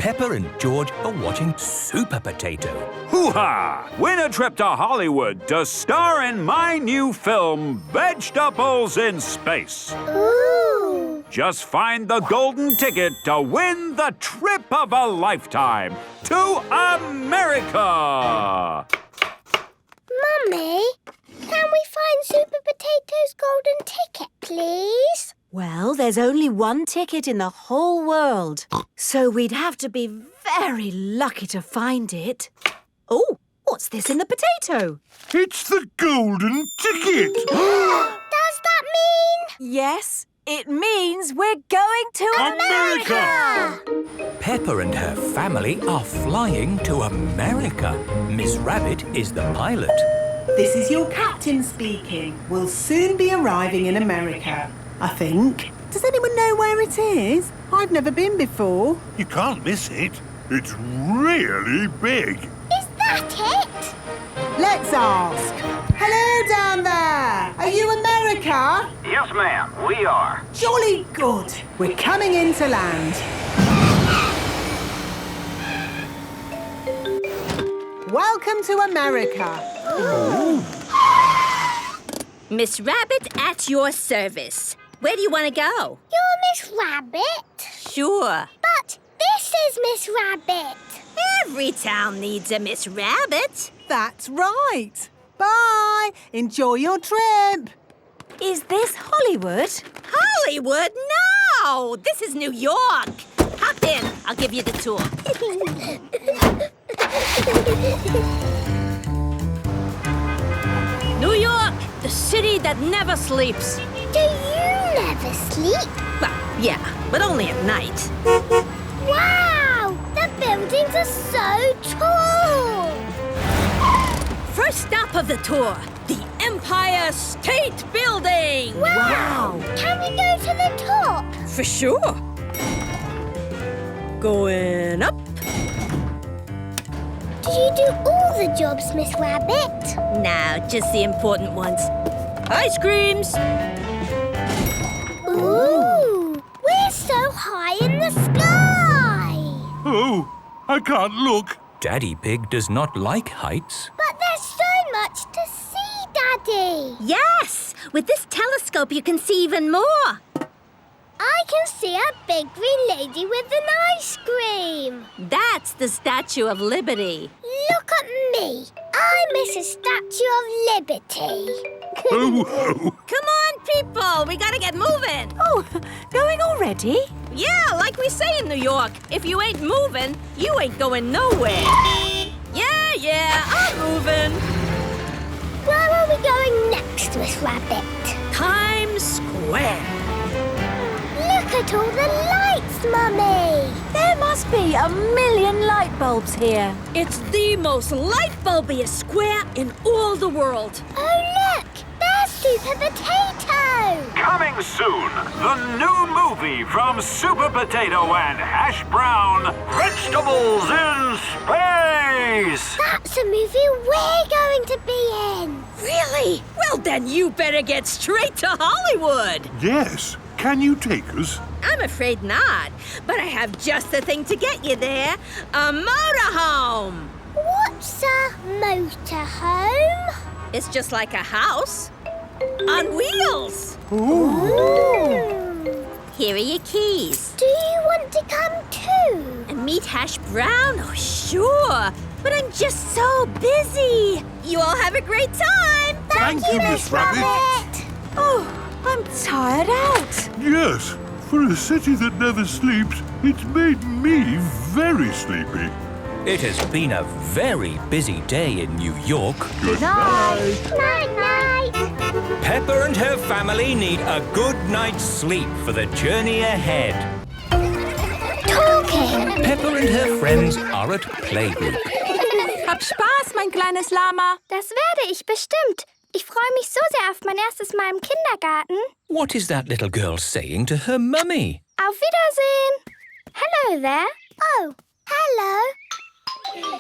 Peppa and George are watching Super Potato. Hoo-ha! Win a trip to Hollywood to star in my new film, Vegetables in Space. Ooh! Just find the golden ticket to win the trip of a lifetime to America! Mummy, can we find Super Potato's golden ticket, please? Well, there's only one ticket in the whole world, so we'd have to be very lucky to find it. Oh, what's this in the potato? It's the golden ticket! Does that mean... Yes, it means we're going to America! Peppa and her family are flying to America. Miss Rabbit is the pilot. This is your captain speaking. We'll soon be arriving in America, I think. Does anyone know where it is? I've never been before. You can't miss it. It's really big. Is that it? Let's ask. Hello down there. Are you America? Yes, ma'am, we are. Jolly good. We're coming in to land. Welcome to America. Miss Rabbit at your service. Where do you want to go? You're Miss Rabbit? Sure. But this is Miss Rabbit. Every town needs a Miss Rabbit. That's right. Bye. Enjoy your trip. Is this Hollywood? Hollywood? No! This is New York. Hop in. I'll give you the tour. New York, the city that never sleeps. Do you never sleep? Well, yeah, but only at night. Wow! The buildings are so tall! First stop of the tour, the Empire State Building. Wow! Can we go to the top? For sure. Going up. Do you do all the jobs, Miss Rabbit? Now, just the important ones. Ice creams. Ooh! We're so high in the sky! Oh, I can't look. Daddy Pig does not like heights. But there's so much to see, Daddy! Yes! With this telescope, you can see even more. I can see a big green lady with an ice cream! That's the Statue of Liberty. Look at me! I'm Mrs. Statue of Liberty! Oh, oh. Come on, people! We gotta get moving! Oh, going already? Yeah, like we say in New York, if you ain't moving, you ain't going nowhere. Yeah, I'm moving. Where are we going next, Miss Rabbit? Times Square. Look at all the lights, Mummy! There must be a million light bulbs here. It's the most light bulbiest square in all the world. Oh, look! There's Super Potato! Coming soon, the new movie from Super Potato and Hash Brown, Vegetables in Space! That's a movie we're going to be in! Really? Well, then you better get straight to Hollywood. Yes. Can you take us? I'm afraid not, but I have just the thing to get you there. A motorhome. What's a motorhome? It's just like a house on wheels. Ooh. Here are your keys. Do you want to come too? And meet Hash Brown? Oh, sure. But I'm just so busy. You all have a great time. Thank you, Miss Rabbit. Oh, I'm tired out. Yes. For a city that never sleeps, it's made me very sleepy. It has been a very busy day in New York. Good night. Night-night. Peppa and her family need a good night's sleep for the journey ahead. Talking. Peppa and her friends are at playgroup. Hab Spaß, mein kleines Lama. Das werde ich bestimmt. Ich freue mich so sehr auf mein erstes Mal im Kindergarten. What is that little girl saying to her mummy? Auf Wiedersehen. Hello there. Oh, hello.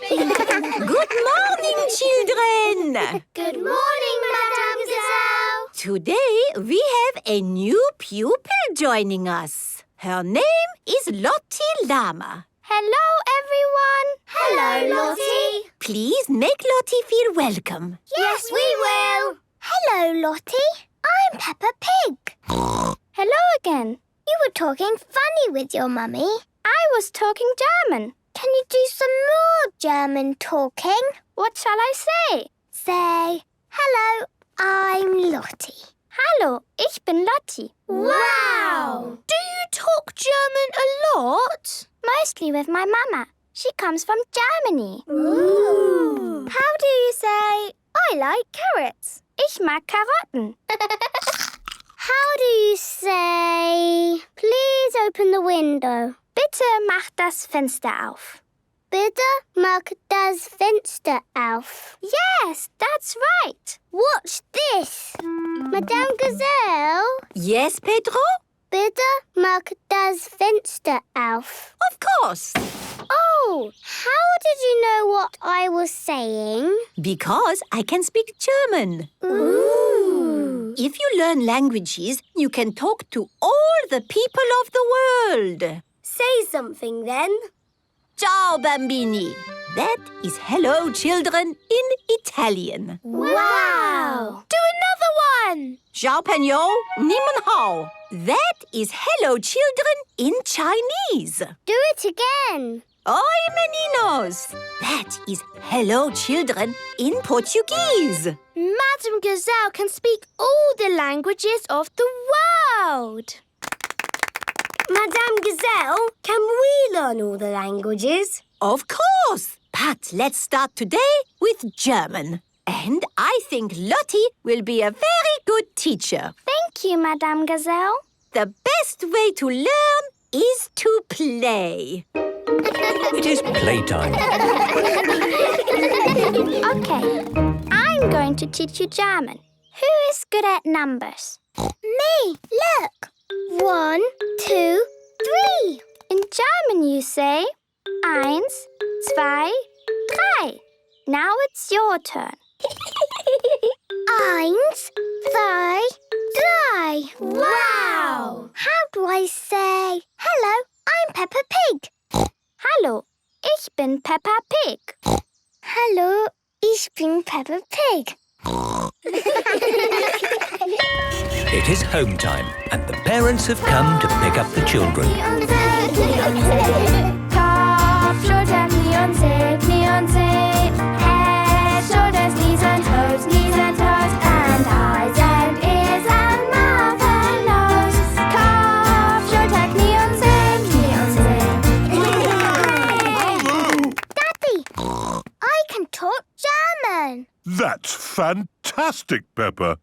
Good morning, children. Good morning, Mademoiselle. Today we have a new pupil joining us. Her name is Lottie Llama. Hello, everyone. Hello, Lottie. Please make Lottie feel welcome. Yes, we will. Hello, Lottie. I'm Peppa Pig. Hello again. You were talking funny with your mummy. I was talking German. Can you do some more German talking? What shall I say? Say, hello, I'm Lottie. Hallo, ich bin Lottie. Wow! Do you talk German a lot? Mostly with my mama. She comes from Germany. Ooh. How do you say, I like carrots? Ich mag Karotten. How do you say, please open the window? Bitte mach das Fenster auf. Bitte mach das Fenster auf. Yes, that's right. Watch this. Madame Gazelle, Yes, Pedro? bitte mach das Fenster auf. Of course. Oh, how did you know what I was saying? Because I can speak German. Ooh. If you learn languages, you can talk to all the people of the world. Say something then. Ciao, bambini. That is hello, children, in Italian. Wow. Do another one. Ciao, Pagno. Ni hao. That is hello, children, in Chinese. Do it again. Oi, meninos. That is hello, children, in Portuguese. Madame Gazelle can speak all the languages of the world. Madame Gazelle, can we learn all the languages? Of course. But let's start today with German. And I think Lottie will be a very good teacher. Thank you, Madame Gazelle. The best way to learn is to play. It is playtime. Okay, I'm going to teach you German. Who is good at numbers? Me, look. 1, 2, 3. In German you say 1, 2, 3. Now it's your turn. 1, 2, 3. Wow! How do I say, hello, I'm Peppa Pig? Hallo, ich bin Peppa Pig. Hallo, ich bin Peppa Pig. It is home time, and the parents have come to pick up the children. Kopf, Schulter, Knie und Zeh, Knie und Zeh. Head, shoulders, knees and toes, and eyes and ears and mouth and nose. Kopf, Schulter, Knie und Zeh. Daddy, I can talk German. That's fantastic, Peppa.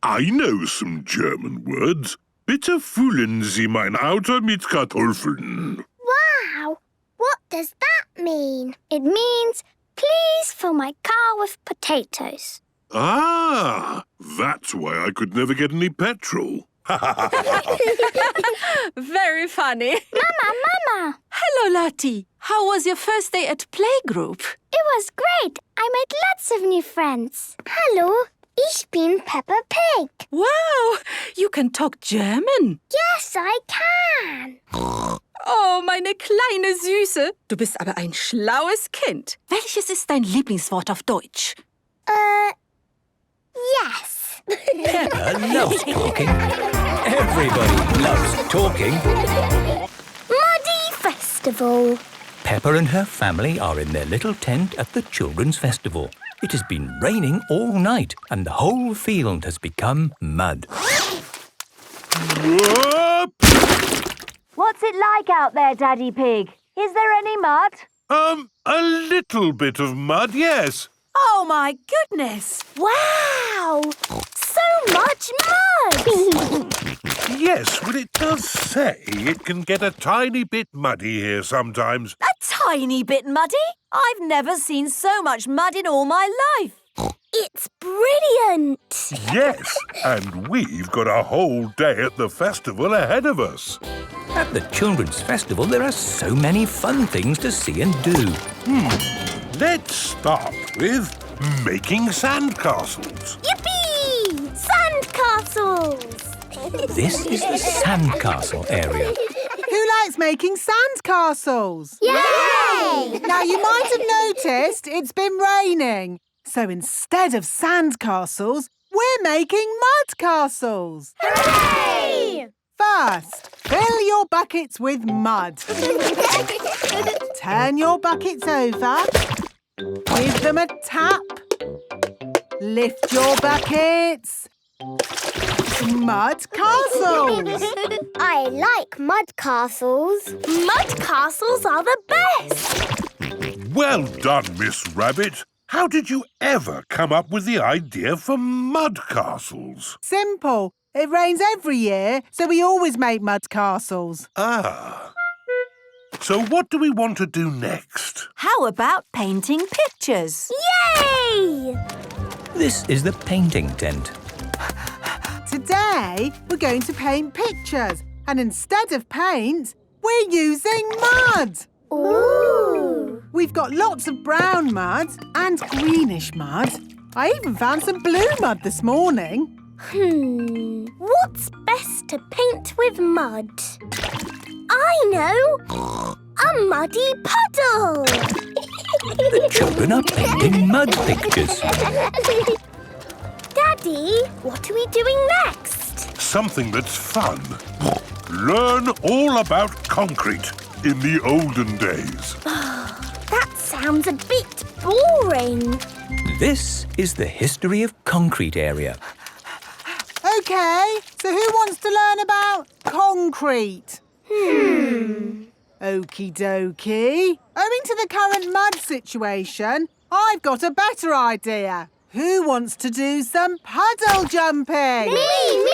I know some German words. Bitte füllen Sie mein Auto mit Kartoffeln. Wow, what does that mean? It means, please fill my car with potatoes. Ah, that's why I could never get any petrol. Very funny. Mama. Hello, Lottie. How was your first day at playgroup? It was great. I made lots of new friends. Hallo, ich bin Peppa Pig. Wow, you can talk German. Yes, I can. Oh, meine kleine Süße. Du bist aber ein schlaues Kind. Welches ist dein Lieblingswort auf Deutsch? Yes. Peppa loves talking. Everybody loves talking. Muddy Festival. Peppa and her family are in their little tent at the Children's Festival. It has been raining all night and the whole field has become mud. Whoop! What's it like out there, Daddy Pig? Is there any mud? A little bit of mud, yes. Oh, my goodness. Wow! So much mud! Yes, well, it does say it can get a tiny bit muddy here sometimes. A tiny bit muddy? I've never seen so much mud in all my life. It's brilliant. Yes, and we've got a whole day at the festival ahead of us. At the Children's Festival, there are so many fun things to see and do. Let's start with making sandcastles. Yippee! Sandcastles. This is the sandcastle area. Who Let's making sandcastles. Yay! Now, you might have noticed it's been raining. So instead of sandcastles, we're making mud castles. Hooray! First, fill your buckets with mud. Turn your buckets over. Give them a tap. Lift your buckets. Mud castles. I like mud castles. Mud castles are the best. Well done, Miss Rabbit. How did you ever come up with the idea for mud castles? Simple. It rains every year, so we always make mud castles. Ah. So what do we want to do next? How about painting pictures? Yay! This is the painting tent. Today, we're going to paint pictures. And instead of paint, we're using mud. Ooh! We've got lots of brown mud and greenish mud. I even found some blue mud this morning. What's best to paint with mud? I know! A muddy puddle! The children are painting mud pictures. Daddy, what are we doing next? Something that's fun. Learn all about concrete in the olden days. That sounds a bit boring. This is the history of concrete area. OK, so who wants to learn about concrete? Okie dokie. Owing to the current mud situation, I've got a better idea. Who wants to do some puddle jumping? Me!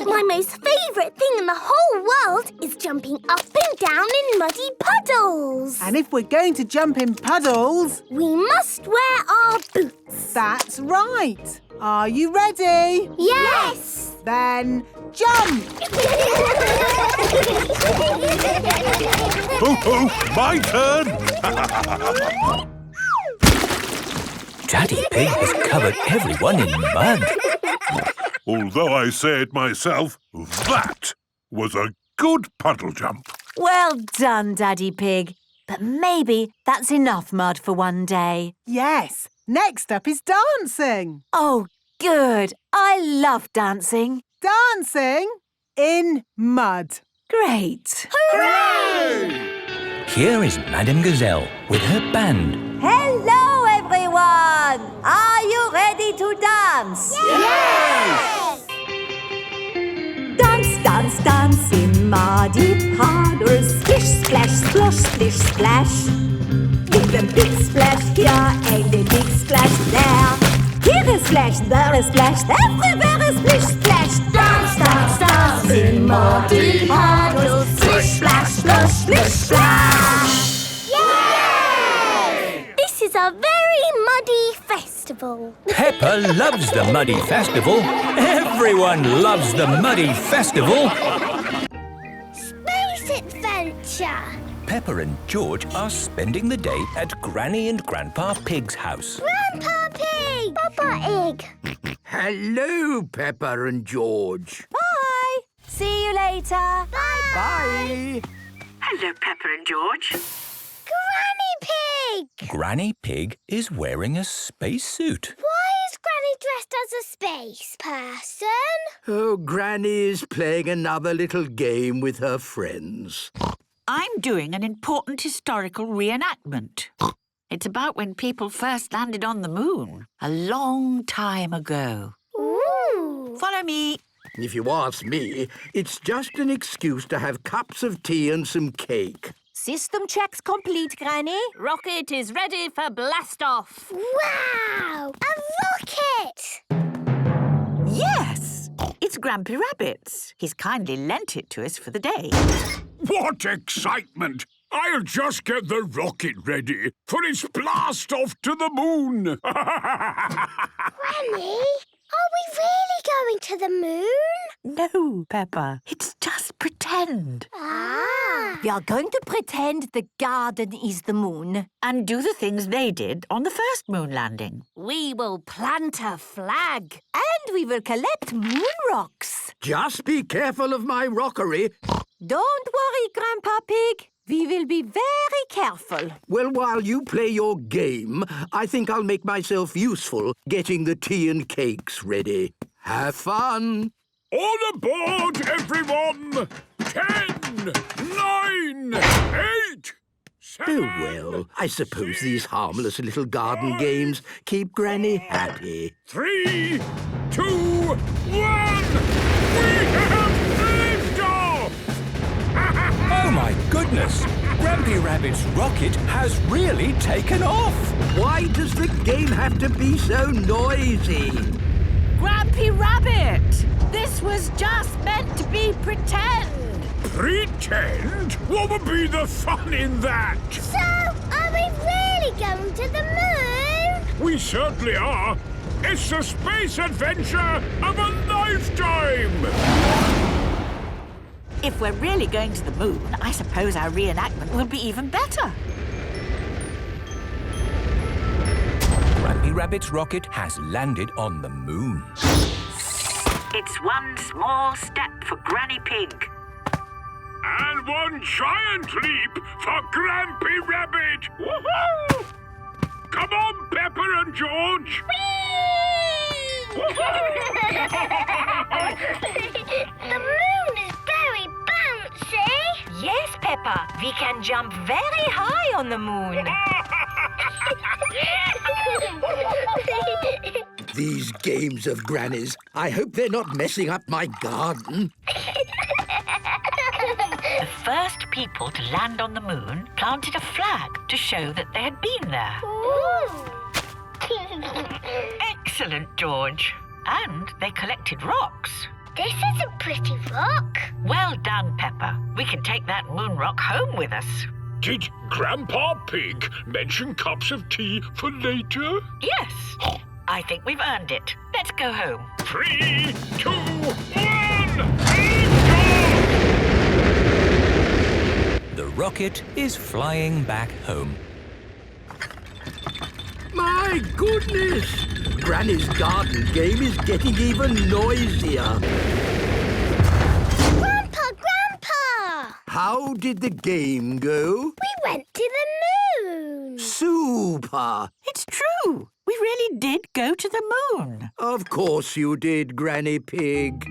My most favourite thing in the whole world is jumping up and down in muddy puddles. And if we're going to jump in puddles, We must wear our boots. that's right. Are you ready? Yes! Then jump! Ho, my turn! Daddy Pig has covered everyone in mud. Although I say it myself, that was a good puddle jump. Well done, Daddy Pig. But maybe that's enough mud for one day. Yes, next up is dancing. Oh, good. I love dancing. Dancing in mud. Great. Here is Madame Gazelle with her band. Hello, everyone. Are you ready to dance? Yes! Dance, dance, dance in muddy puddles. Splish, splash, splosh, splish, splash. Give a big splash here and a big splash there. Here is splash, there is splash, everywhere is splish, splash. Dance, dance, dance in muddy puddles. Splish, splash, splosh, splish, splash. Yay! This is a very muddy festival. Peppa loves the Muddy Festival. Everyone loves the Muddy Festival. Space adventure. Peppa and George are spending the day at Granny and Grandpa Pig's house. Grandpa Pig! Papa Egg. Hello, Peppa and George. Bye. See you later. Bye. Hello, Peppa and George. Granny Pig! Granny Pig is wearing a spacesuit. Why is Granny dressed as a space person? Oh, Granny is playing another little game with her friends. I'm doing an important historical reenactment. It's about when people first landed on the moon, a long time ago. Ooh! Follow me. If you ask me, it's just an excuse to have cups of tea and some cake. System checks complete, Granny. Rocket is ready for blast-off. Wow! A rocket! Yes, it's Grampy Rabbit's. He's kindly lent it to us for the day. What excitement! I'll just get the rocket ready for its blast off to the moon. Granny, are we really going to the moon? No, Peppa, it's just pretend. Ah! We are going to pretend the garden is the moon. And do the things they did on the first moon landing. We will plant a flag. And we will collect moon rocks. Just be careful of my rockery. Don't worry, Grandpa Pig. We will be very careful. Well, while you play your game, I think I'll make myself useful getting the tea and cakes ready. Have fun! All aboard, everyone! 10, 9, 8, 7... Oh, well, I suppose these harmless little garden games keep Granny happy. 3, 2, 1... We have liftoff! Oh, my goodness! Grampy Rabbit's rocket has really taken off! Why does the game have to be so noisy? Grampy Rabbit! This was just meant to be pretend. Pretend? What would be the fun in that? So, are we really going to the moon? We certainly are. It's the space adventure of a lifetime! If we're really going to the moon, I suppose our reenactment will be even better. Grampy Rabbit's rocket has landed on the moon. It's one small step for Granny Pig. And one giant leap for Grampy Rabbit! Woohoo! Come on, Peppa and George! The moon is very bouncy. Yes, Peppa. We can jump very high on the moon. These games of Granny's. I hope they're not messing up my garden. The first people to land on the moon planted a flag to show that they had been there. Excellent, George. And they collected rocks. This is a pretty rock. Well done, Peppa. We can take that moon rock home with us. Did Grandpa Pig mention cups of tea for later? Yes. I think we've earned it. Let's go home. 3, 2, 1, The rocket is flying back home. My goodness! Granny's garden game is getting even noisier. Grandpa! How did the game go? We went to the moon. Super! It's true. We really did go to the moon. Of course you did, Granny Pig.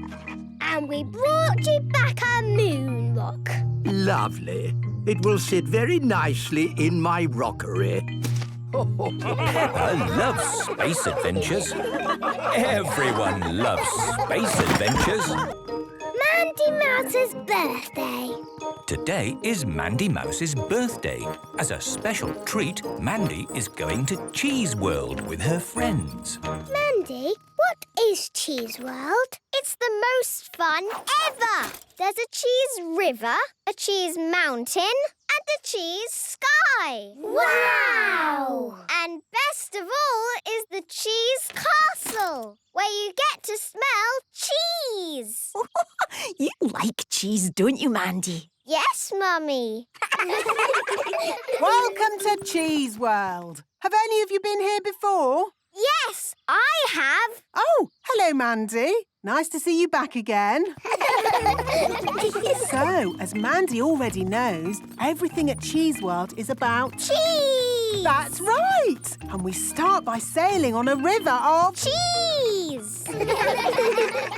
And we brought you back a moon rock. Lovely. It will sit very nicely in my rockery. Peppa loves space adventures. Everyone loves space adventures. Mandy Mouse's birthday. Today is Mandy Mouse's birthday. As a special treat, Mandy is going to Cheese World with her friends. Mandy, what is Cheese World? It's the most fun ever. There's a cheese river, a cheese mountain, and a cheese sky. Wow! And best of all is the cheese castle, where you get to smell cheese. You like cheese, don't you, Mandy? Yes, Mummy. Welcome to Cheese World. Have any of you been here before? Yes, I have. Oh, hello, Mandy. Nice to see you back again. So, as Mandy already knows, everything at Cheese World is about Cheese! That's right! And we start by sailing on a river of cheese!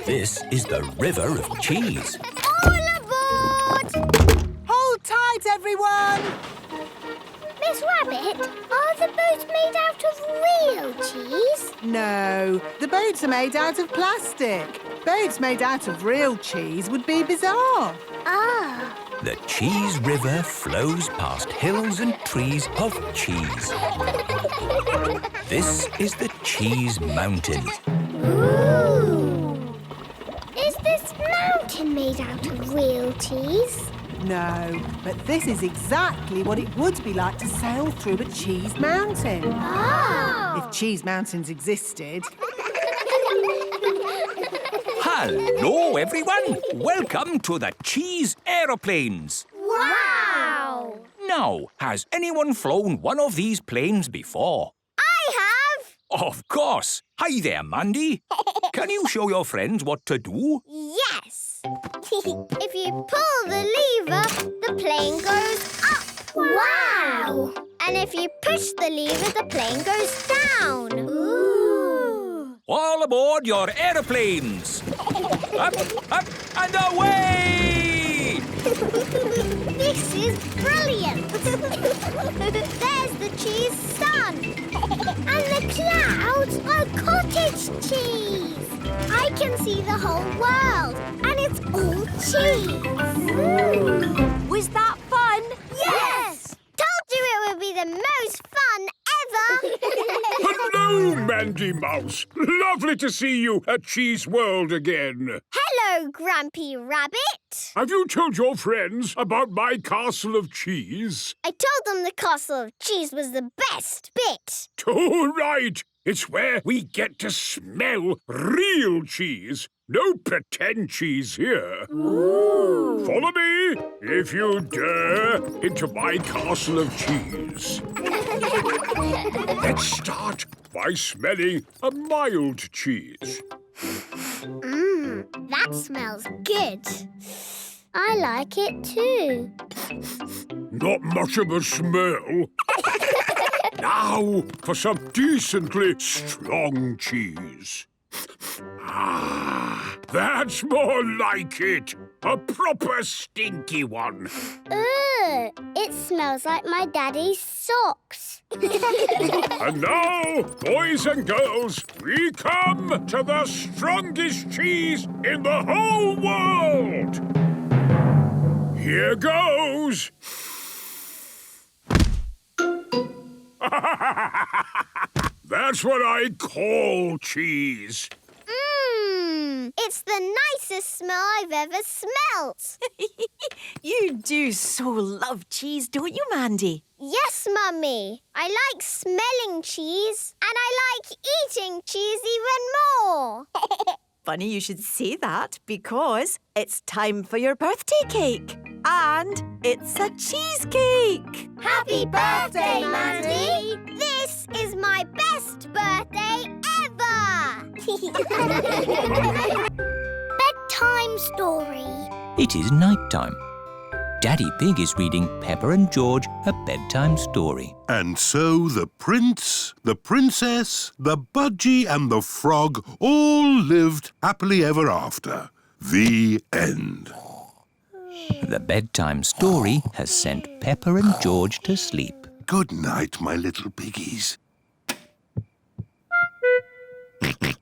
This is the River of Cheese. All aboard! Hold tight, everyone! Miss Rabbit, are the boats made out of real cheese? No, the boats are made out of plastic. Boats made out of real cheese would be bizarre. Ah. The Cheese River flows past hills and trees of cheese. This is the Cheese Mountain. Ooh. Is this mountain made out of real cheese? No, but this is exactly what it would be like to sail through a cheese mountain. Oh. If cheese mountains existed. Hello, everyone. Welcome to the Cheese Aeroplanes. Wow! Now, has anyone flown one of these planes before? I have! Of course. Hi there, Mandy. Can you show your friends what to do? Yes. If you pull the lever, the plane goes up. Wow! And if you push the lever, the plane goes down. Ooh! All aboard your aeroplanes. Up, up, and away! This is brilliant. There's the cheese sun. And the clouds are cottage cheese. I can see the whole world. And it's all cheese. Was that fun? Yes! Told you it would be the most fun ever. Hello, Mandy Mouse. Lovely to see you at Cheese World again. Hello, Grumpy Rabbit. Have you told your friends about my castle of cheese? I told them the castle of cheese was the best bit. Too right. It's where we get to smell real cheese. No pretend cheese here. Ooh. Follow me, if you dare, into my castle of cheese. Let's start by smelling a mild cheese. That smells good. I like it too. Not much of a smell. Now for some decently strong cheese. Ah, that's more like it. A proper stinky one. Ugh, it smells like my daddy's socks. And now, boys and girls, we come to the strongest cheese in the whole world. Here goes. That's what I call cheese. It's the nicest smell I've ever smelt. You do so love cheese, don't you, Mandy? Yes, Mummy. I like smelling cheese and I like eating cheese even more. Funny you should say that because it's time for your birthday cake. And it's a cheesecake. Happy birthday, Mandy! This is my best birthday ever! Bedtime story. It is night time. Daddy Pig is reading Peppa and George a bedtime story. And so the prince, the princess, the budgie and the frog all lived happily ever after. The end. The bedtime story has sent Peppa and George to sleep. Good night, my little piggies.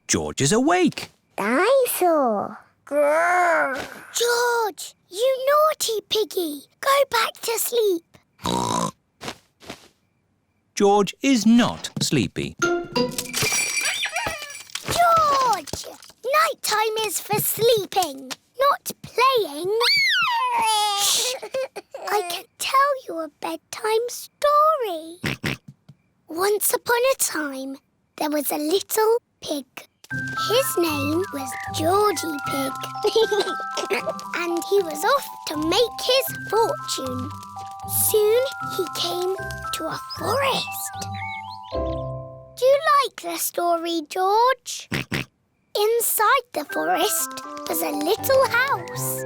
George is awake. Dinosaur. Grrr. George, you naughty piggy. Go back to sleep. George is not sleepy. George! Nighttime is for sleeping, not playing. Shh. I can tell you a bedtime story. Once upon a time, there was a little pig. His name was Georgie Pig. And he was off to make his fortune. Soon he came to a forest. Do you like the story, George? Inside the forest was a little house.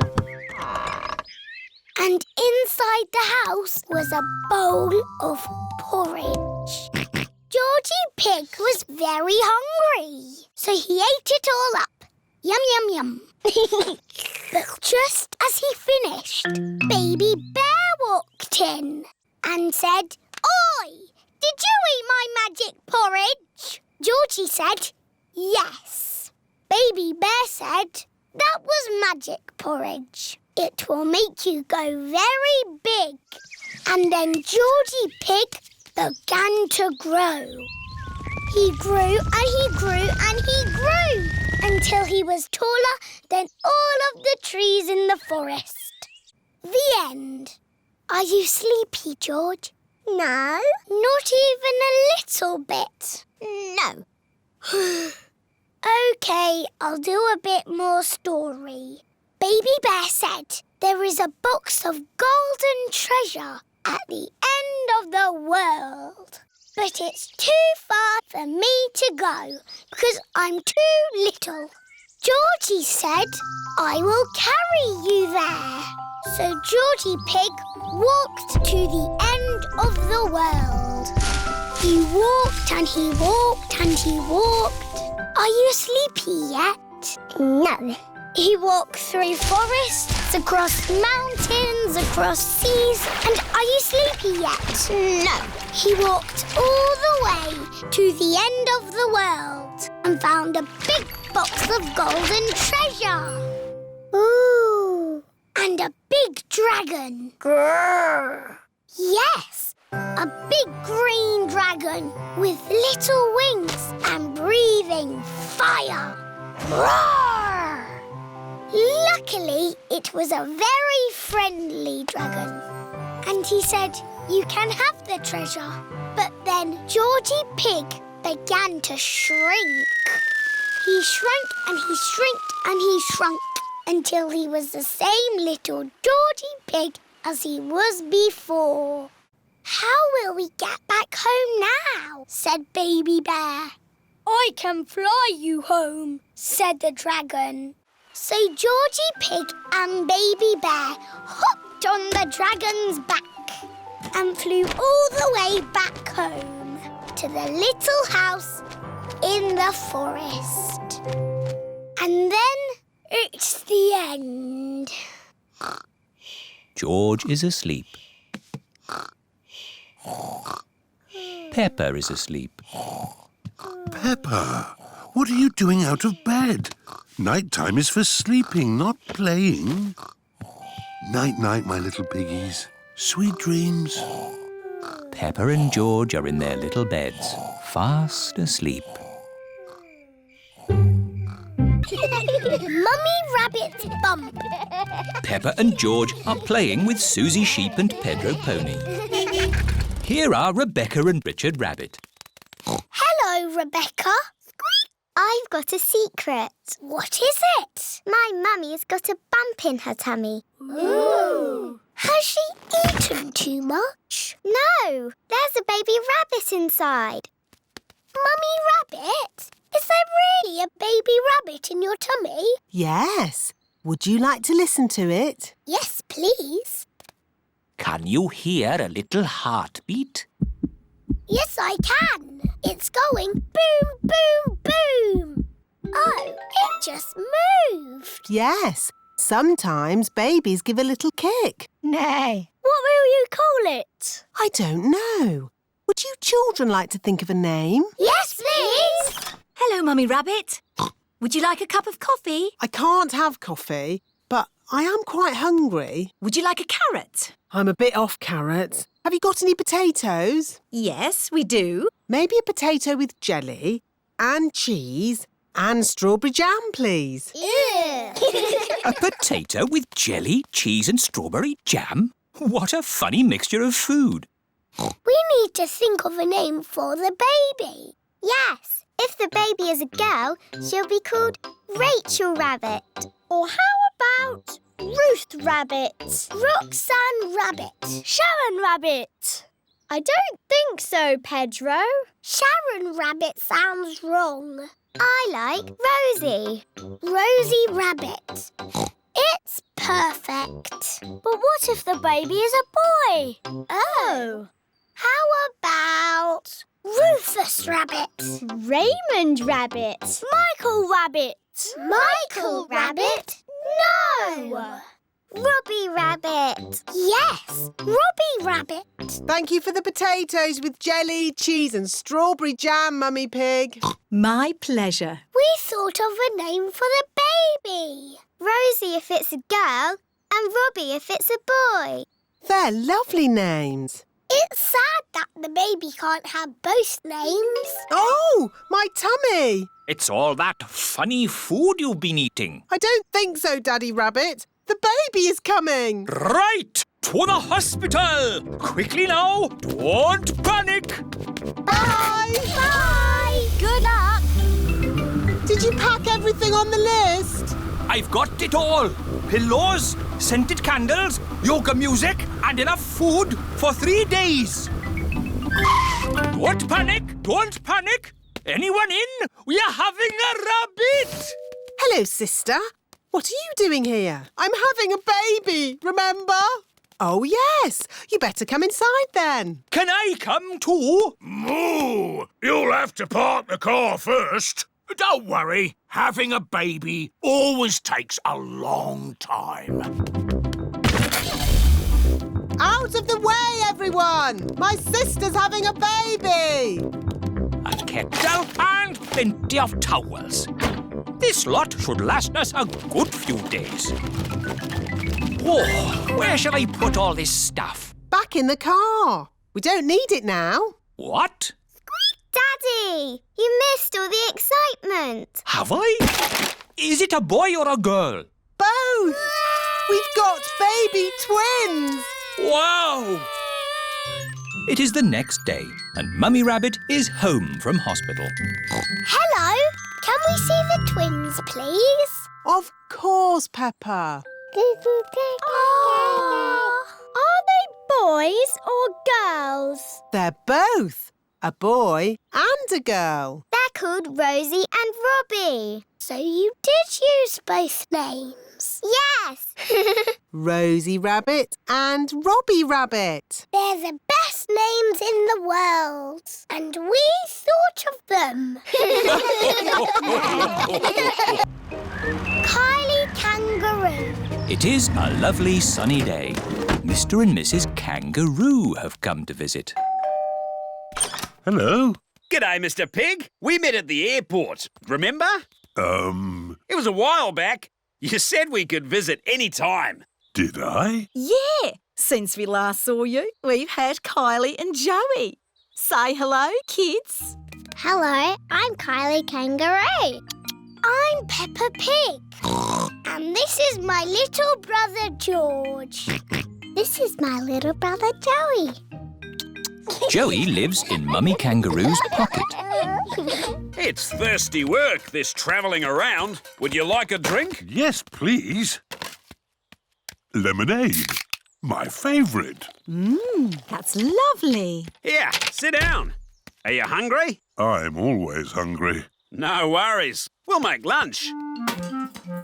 And inside the house was a bowl of porridge. Georgie Pig was very hungry, so he ate it all up. Yum, yum, yum. But just as he finished, Baby Bear walked in and said, "Oi! Did you eat my magic porridge?" Georgie said, "Yes." Baby Bear said, "That was magic porridge. It will make you go very big." And then Georgie Pig began to grow. He grew and he grew and he grew until he was taller than all of the trees in the forest. The end. Are you sleepy, George? No. Not even a little bit? No. OK, I'll do a bit more story. Baby Bear said there is a box of golden treasure at the end of the world. But it's too far for me to go because I'm too little. Georgie said, I will carry you there. So Georgie Pig walked to the end of the world. He walked and he walked and he walked. Are you sleepy yet? No. He walked through forests, across mountains, across seas. And are you sleepy yet? No. He walked all the way to the end of the world and found a big box of golden treasure. Ooh. And a big dragon. Grrr. Yes, a big green dragon with little wings and breathing fire. Roar! Luckily, it was a very friendly dragon. And he said, you can have the treasure. But then Georgie Pig began to shrink. He shrank and he shrinked and he shrunk until he was the same little Georgie Pig as he was before. How will we get back home now? Said Baby Bear. I can fly you home, said the dragon. So Georgie Pig and Baby Bear hopped on the dragon's back and flew all the way back home to the little house in the forest. And then it's the end. George is asleep. Peppa is asleep. Peppa, what are you doing out of bed? Night-time is for sleeping, not playing. Night-night, my little piggies. Sweet dreams. Peppa and George are in their little beds, fast asleep. Mummy Rabbit's bump. Peppa and George are playing with Susie Sheep and Pedro Pony. Here are Rebecca and Richard Rabbit. Hello, Rebecca. I've got a secret. What is it? My mummy has got a bump in her tummy. Ooh. Has she eaten too much? No, there's a baby rabbit inside. Mummy Rabbit, is there really a baby rabbit in your tummy? Yes. Would you like to listen to it? Yes, please. Can you hear a little heartbeat? Yes, I can. It's going boom, boom, boom. Oh, it just moved. Yes. Sometimes babies give a little kick. Nay. What will you call it? I don't know. Would you children like to think of a name? Yes, please. Hello, Mummy Rabbit. Would you like a cup of coffee? I can't have coffee, but I am quite hungry. Would you like a carrot? I'm a bit off carrots. Have you got any potatoes? Yes, we do. Maybe a potato with jelly and cheese and strawberry jam, please. Ew. A potato with jelly, cheese and strawberry jam? What a funny mixture of food. We need to think of a name for the baby. Yes, if the baby is a girl, she'll be called Rachel Rabbit. Or how about Ruth Rabbit? Roxanne Rabbit. Sharon Rabbit. I don't think so, Pedro. Sharon Rabbit sounds wrong. I like Rosie. Rosie Rabbit. It's perfect. But what if the baby is a boy? Oh. How about Rufus Rabbit? Raymond Rabbit. Michael Rabbit. Michael Rabbit? No! Robbie Rabbit. Yes, Robbie Rabbit. Thank you for the potatoes with jelly, cheese and strawberry jam, Mummy Pig. My pleasure. We thought of a name for the baby. Rosie if it's a girl and Robbie if it's a boy. They're lovely names. It's sad that the baby can't have both names. Oh, my tummy. It's all that funny food you've been eating. I don't think so, Daddy Rabbit. The baby is coming. Right! To the hospital! Quickly now! Don't panic! Bye! Bye! Good luck! Did you pack everything on the list? I've got it all. Pillows, scented candles, yoga music and enough food for 3 days. Don't panic! Don't panic! Anyone in? We are having a rabbit! Hello, sister. What are you doing here? I'm having a baby, remember? Oh, yes. You better come inside then. Can I come too? Moo! You'll have to park the car first. Don't worry. Having a baby always takes a long time. Out of the way, everyone! My sister's having a baby! A kettle and plenty of towels. This lot should last us a good few days. Oh, where shall I put all this stuff? Back in the car. We don't need it now. What? Daddy, you missed all the excitement. Have I? Is it a boy or a girl? Both! We've got baby twins! Wow! It is the next day, and Mummy Rabbit is home from hospital. Hello, can we see the twins, please? Of course, Peppa. Are they boys or girls? They're both. A boy and a girl. They're called Rosie and Robbie. So you did use both names? Yes. Rosie Rabbit and Robbie Rabbit. They're the best names in the world. And we thought of them. Kylie Kangaroo. It is a lovely sunny day. Mr. and Mrs. Kangaroo have come to visit. Hello. G'day, Mr. Pig. We met at the airport. Remember? It was a while back. You said we could visit any time. Did I? Yeah, since we last saw you, we've had Kylie and Joey. Say hello, kids. Hello, I'm Kylie Kangaroo. I'm Peppa Pig. And this is my little brother George. This is my little brother Joey. Joey lives in Mummy Kangaroo's pocket. It's thirsty work, this travelling around. Would you like a drink? Yes, please. Lemonade. My favourite. That's lovely. Here, sit down. Are you hungry? I'm always hungry. No worries. We'll make lunch.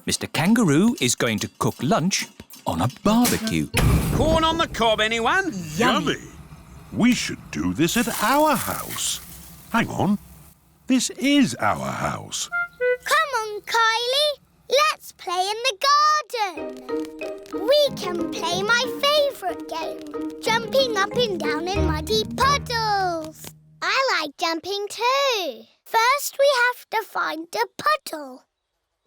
Mr. Kangaroo is going to cook lunch on a barbecue. Corn on the cob, anyone? Yummy. We should do this at our house. Hang on. This is our house. Come on, Kylie. Let's play in the garden. We can play my favourite game, jumping up and down in muddy puddles. I like jumping too. First, we have to find a puddle.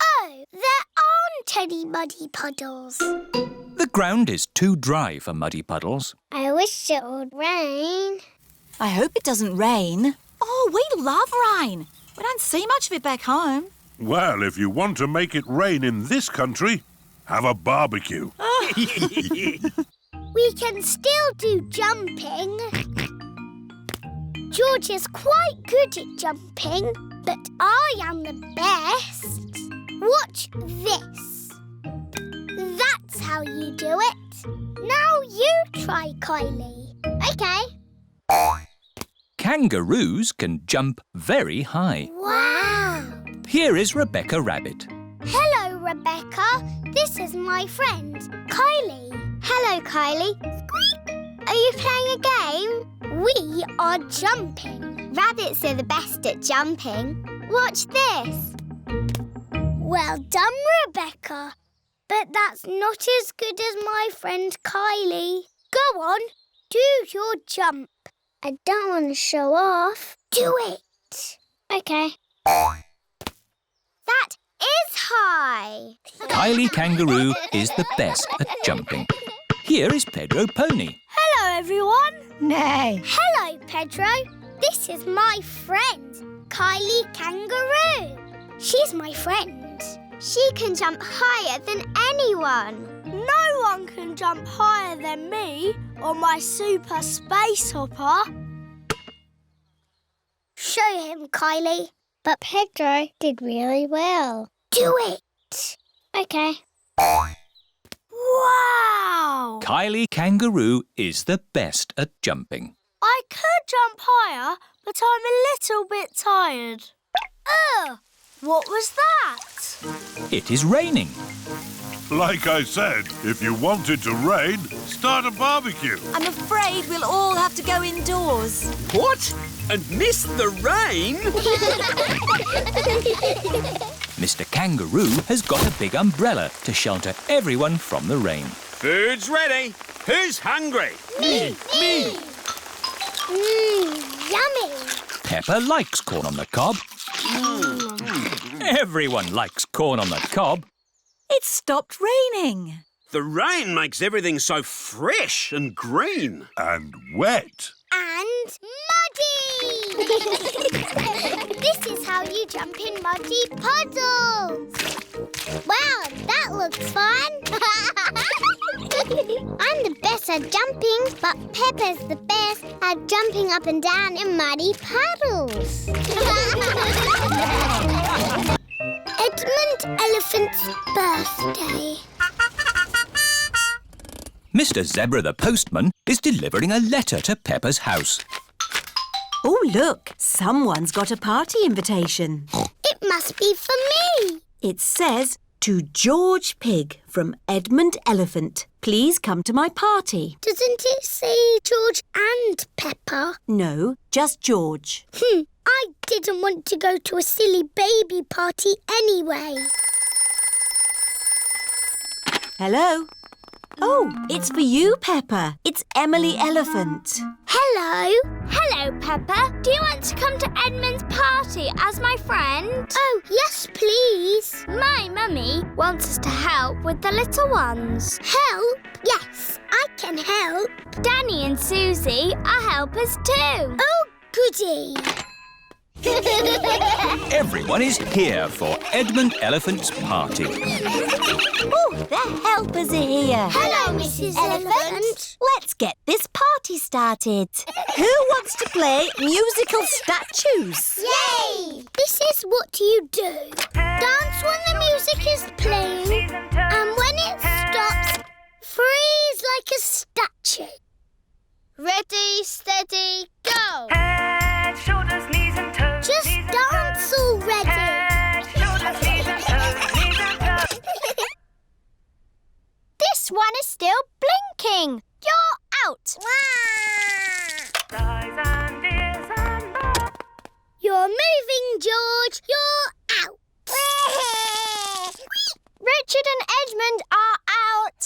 Oh, there aren't any muddy puddles. The ground is too dry for muddy puddles. I wish it would rain. I hope it doesn't rain. Oh, we love rain. We don't see much of it back home. Well, if you want to make it rain in this country, have a barbecue. We can still do jumping. George is quite good at jumping, but I am the best. Watch this. That's how you do it. Now you try, Kylie. OK. Kangaroos can jump very high. Wow. Here is Rebecca Rabbit. Hello, Rebecca. This is my friend, Kylie. Hello, Kylie. Squeak. Are you playing a game? We are jumping. Rabbits are the best at jumping. Watch this. Well done, Rebecca. But that's not as good as my friend Kylie. Go on, do your jump. I don't want to show off. Do it. OK. That is high. Kylie Kangaroo is the best at jumping. Here is Pedro Pony. Hello, everyone. Nay. Hello, Pedro. This is my friend, Kylie Kangaroo. She's my friend. She can jump higher than anyone. No one can jump higher than me or my super space hopper. Show him, Kylie. But Pedro did really well. Do it. OK. Wow! Kylie Kangaroo is the best at jumping. I could jump higher, but I'm a little bit tired. What was that? It is raining. Like I said, if you want it to rain, start a barbecue. I'm afraid we'll all have to go indoors. What? And miss the rain? Mr. Kangaroo has got a big umbrella to shelter everyone from the rain. Food's ready. Who's hungry? Me! Yummy! Peppa likes corn on the cob. Everyone likes corn on the cob. It stopped raining. The rain makes everything so fresh and green. And wet. And muddy! This is how you jump in muddy puddles. Wow, that looks fun. I'm the best at jumping, but Peppa's the best at jumping up and down in muddy puddles. Edmund Elephant's birthday. Mr. Zebra the postman is delivering a letter to Peppa's house. Oh, look, someone's got a party invitation. It must be for me. It says, to George Pig from Edmund Elephant. Please come to my party. Doesn't it say George and Peppa? No, just George. I didn't want to go to a silly baby party anyway. Hello? Oh, it's for you, Peppa. It's Emily Elephant. Hello. Hello, Peppa. Do you want to come to Edmund's party as my friend? Oh, yes, please. My mummy wants us to help with the little ones. Help? Yes, I can help. Danny and Susie are helpers too. Oh, goody. Everyone is here for Edmund Elephant's party. Oh, the helpers are here. Hello, Mrs. Elephant. Let's get this party started. Who wants to play musical statues? Yay! This is what you do. Dance when the music is playing, and when it stops, freeze like a statue. Ready, steady, go! Head, shoulders, knees and toes. Just dance already. Head, shoulders, knees and toes. Knees and toes. This one is still blinking. You're out. Eyes and ears and mouth. You're moving, George. You're out. Richard and Edmund are out.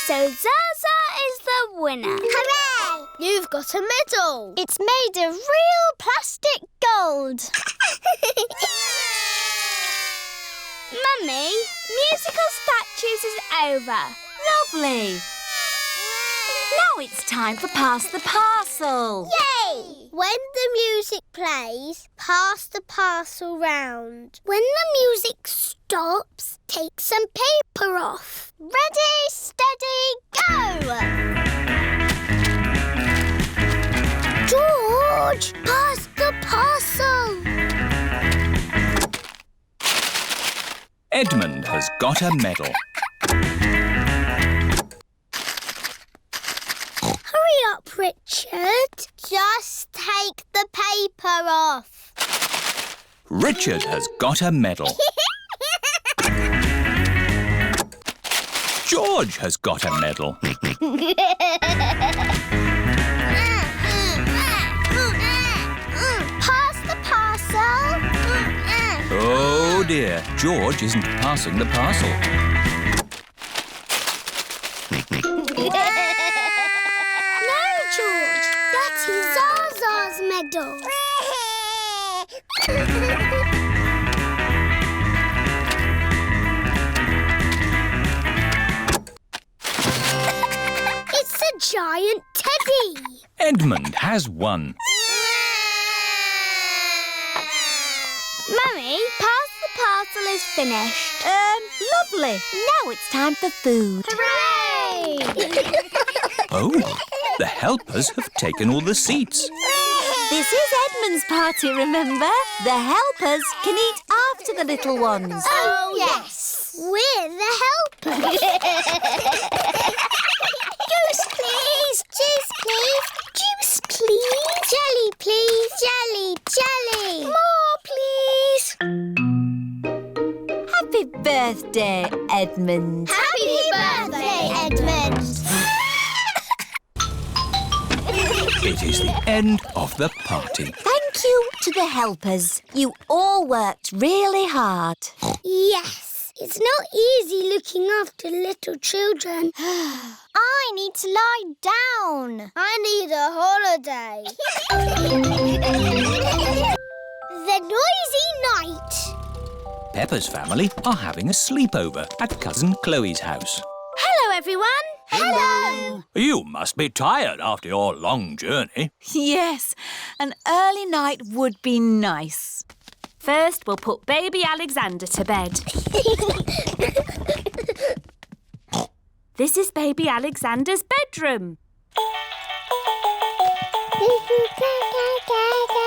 So Zaza is the winner. Hooray! You've got a medal. It's made of real plastic gold. Mummy, musical statues is over. Lovely. Now it's time for Pass the Parcel. Yay! When the music plays, pass the parcel round. When the music stops, take some paper off. Ready, steady, go! George, pass the parcel. Edmund has got a medal. Hurry up, Richard. Just take the paper off. Richard has got a medal. George has got a medal. Pass the parcel. Oh dear, George isn't passing the parcel. No, George. That is Zaza's medal. It's a giant teddy. Edmund has won. Mummy, pass the parcel is finished. Lovely. Now it's time for food. Hooray! Oh, the helpers have taken all the seats. This is Edmund's party, remember? The helpers can eat after the little ones. Oh, yes. We're the helpers. Juice, please. Juice, please. Juice, birthday, Edmund. Happy birthday, Edmund. It is the end of the party. Thank you to the helpers. You all worked really hard. Yes, it's not easy looking after little children. I need to lie down. I need a holiday. The noisy night. Peppa's family are having a sleepover at Cousin Chloe's house. Hello, everyone. Hello. You must be tired after your long journey. Yes, an early night would be nice. First, we'll put baby Alexander to bed. This is baby Alexander's bedroom.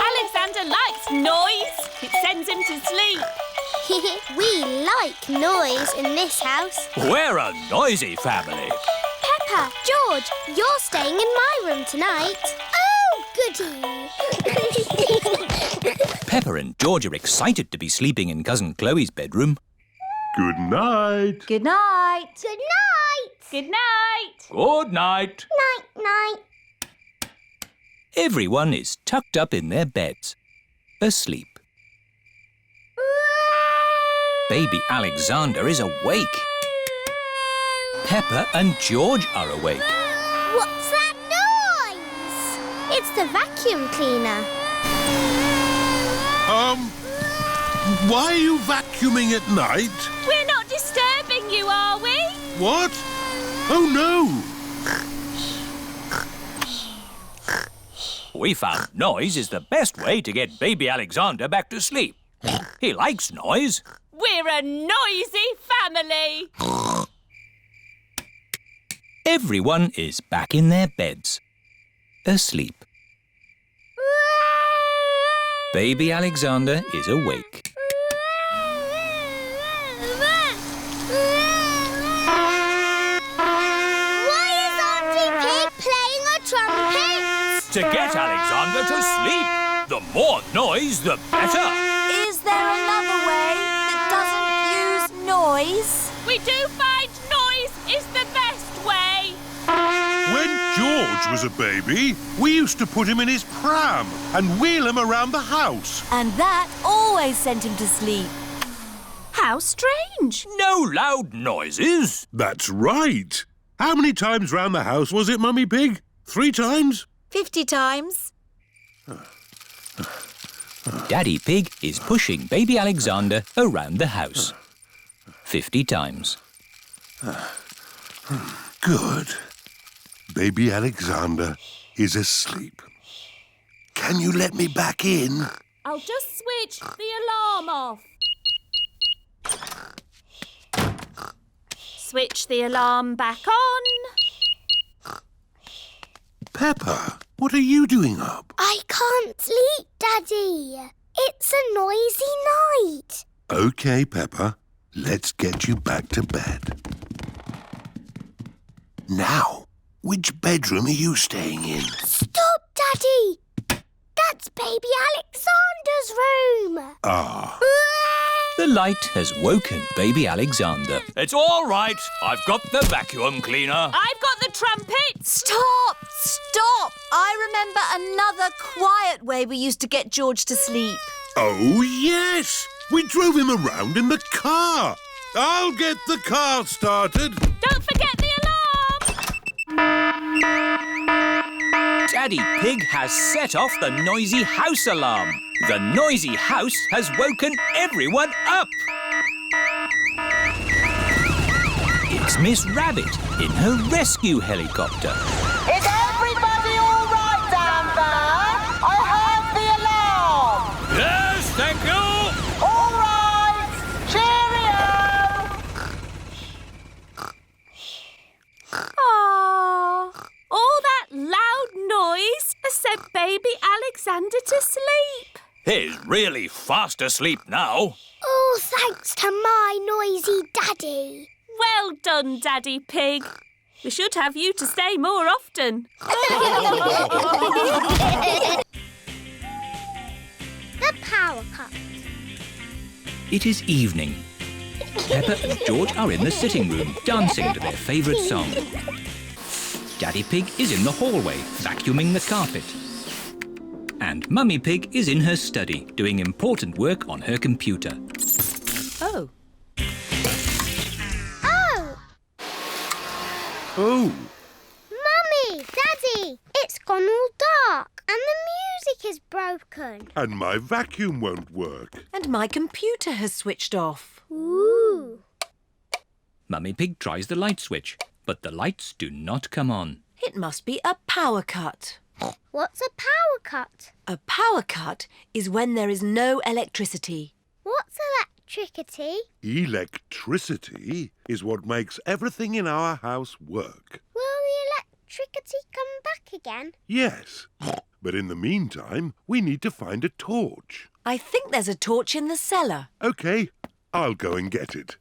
Alexander likes noise. It sends him to sleep. We like noise in this house. We're a noisy family. Peppa, George, you're staying in my room tonight. Oh, goody. Peppa and George are excited to be sleeping in Cousin Chloe's bedroom. Good night. Good night. Good night. Good night. Good night. Night, night. Everyone is tucked up in their beds, asleep. Baby Alexander is awake. Peppa and George are awake. What's that noise? It's the vacuum cleaner. Why are you vacuuming at night? We're not disturbing you, are we? What? Oh, no. We found noise is the best way to get baby Alexander back to sleep. He likes noise. We're a noisy family. Everyone is back in their beds, asleep. Baby Alexander is awake. Why is Auntie Pig playing a trumpet? To get Alexander to sleep. The more noise, the better. Is there another way that doesn't use noise? We do find noise is the best way. When George was a baby, we used to put him in his pram and wheel him around the house. And that always sent him to sleep. How strange. No loud noises. That's right. How many times round the house was it, Mummy Pig? 3 times? 50 times. Daddy Pig is pushing baby Alexander around the house. 50 times. Good. Baby Alexander is asleep. Can you let me back in? I'll just switch the alarm off. Switch the alarm back on. Peppa, what are you doing up? I can't sleep, Daddy. It's a noisy night. OK, Peppa. Let's get you back to bed. Now, which bedroom are you staying in? Stop, Daddy. That's baby Alexander's room. Ah. The light has woken baby Alexander. It's all right. I've got the vacuum cleaner. I've got the trumpet. Stop! Stop! I remember another quiet way we used to get George to sleep. Oh, yes. We drove him around in the car. I'll get the car started. Don't forget the alarm. Daddy Pig has set off the noisy house alarm. The noisy house has woken everyone up. It's Miss Rabbit in her rescue helicopter. Is everybody all right down there? I heard the alarm. Yes, thank you. All right. Cheerio. Aww. All that loud noise has sent baby Alexander to sleep. He's really fast asleep now. Oh, thanks to my noisy daddy. Well done, Daddy Pig. We should have you to stay more often. The power cut. It is evening. Peppa and George are in the sitting room, dancing to their favourite song. Daddy Pig is in the hallway, vacuuming the carpet. And Mummy Pig is in her study, doing important work on her computer. Oh. Oh! Oh, Mummy! Daddy! It's gone all dark and the music is broken. and my vacuum won't work. And my computer has switched off. Ooh! Mummy Pig tries the light switch, but the lights do not come on. It must be a power cut. What's a power cut? A power cut is when there is no electricity. What's electricity? Electricity is what makes everything in our house work. Will the electricity come back again? Yes, but in the meantime, we need to find a torch. I think there's a torch in the cellar. OK, I'll go and get it.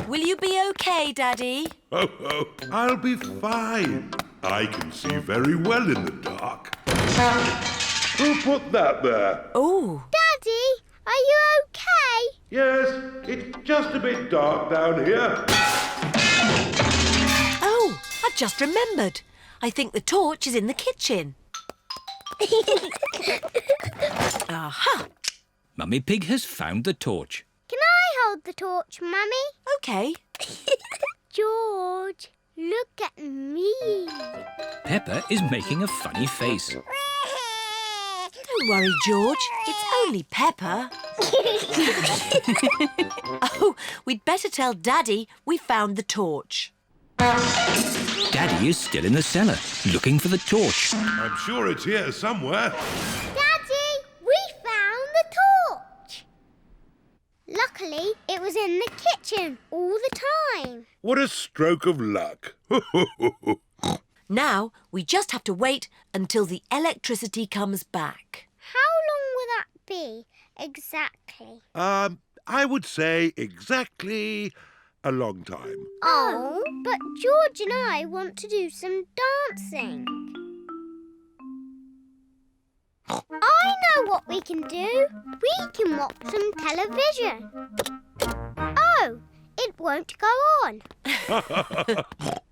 Will you be okay, Daddy? Oh, I'll be fine. I can see very well in the dark. Who put that there? Oh. Daddy, are you okay? Yes, it's just a bit dark down here. Oh, I've just remembered. I think the torch is in the kitchen. Aha! Mummy Pig has found the torch. Can I hold the torch, Mummy? OK. George, look at me. Peppa is making a funny face. Don't worry, George. It's only Peppa. Oh, we'd better tell Daddy we found the torch. Daddy is still in the cellar, looking for the torch. I'm sure it's here somewhere. Daddy, we found the torch. Luckily, it was in the kitchen all the time. What a stroke of luck. Now, we just have to wait until the electricity comes back. How long will that be, exactly? I would say exactly a long time. Oh, but George and I want to do some dancing. I know what we can do. We can watch some television. Oh, it won't go on.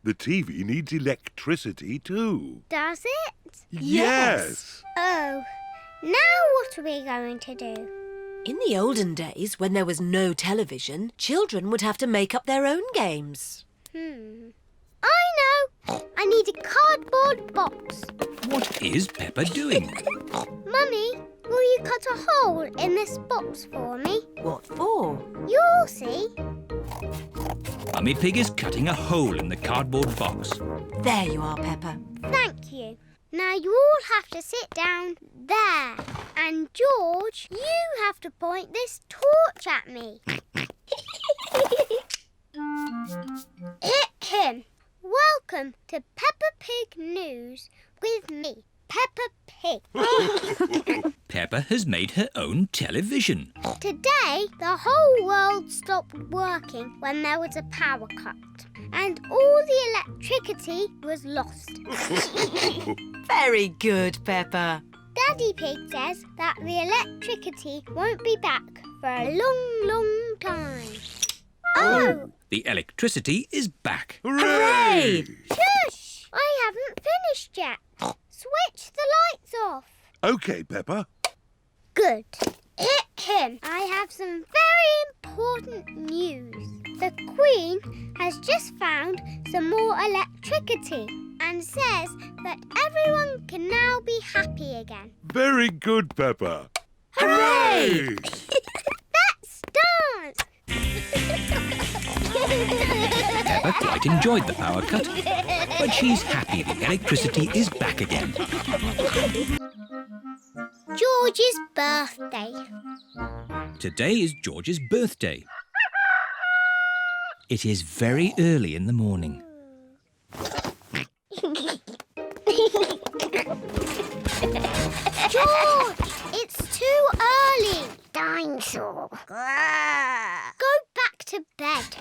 The TV needs electricity too. Does it? Yes. Oh, now what are we going to do? In the olden days, when there was no television, children would have to make up their own games. I know! I need a cardboard box. What is Peppa doing? Mummy, will you cut a hole in this box for me? What for? You'll see. Mummy Pig is cutting a hole in the cardboard box. There you are, Peppa. Thank you. Now you all have to sit down there. And George, you have to point this torch at me. Welcome to Peppa Pig News with me, Peppa Pig. Peppa has made her own television. Today, the whole world stopped working when there was a power cut. And all the electricity was lost. Very good, Peppa. Daddy Pig says that the electricity won't be back for a long, long time. Oh! The electricity is back. Hooray! Shush! I haven't finished yet. Switch the lights off. OK, Peppa. Good. I have some very important news. The Queen has just found some more electricity and says that everyone can now be happy again. Very good, Peppa. Hooray! Let's dance! Peppa quite enjoyed the power cut, but she's happy the electricity is back again. George's birthday. Today is George's birthday. It is very early in the morning. George, it's too early. Dinosaur. Go back to bed.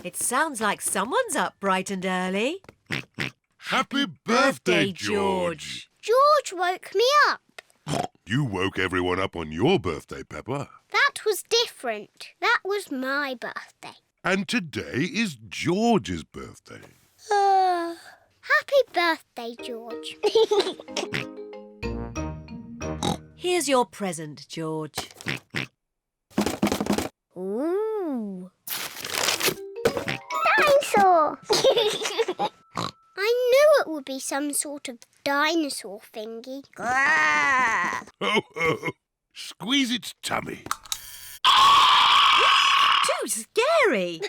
It sounds like someone's up bright and early. Happy birthday, George. George woke me up. You woke everyone up on your birthday, Peppa. That was different. That was my birthday. And today is George's birthday. Happy birthday, George. Here's your present, George. Ooh. Dinosaur! I knew it would be some sort of dinosaur thingy. Ho, ho. Squeeze its tummy. Too scary.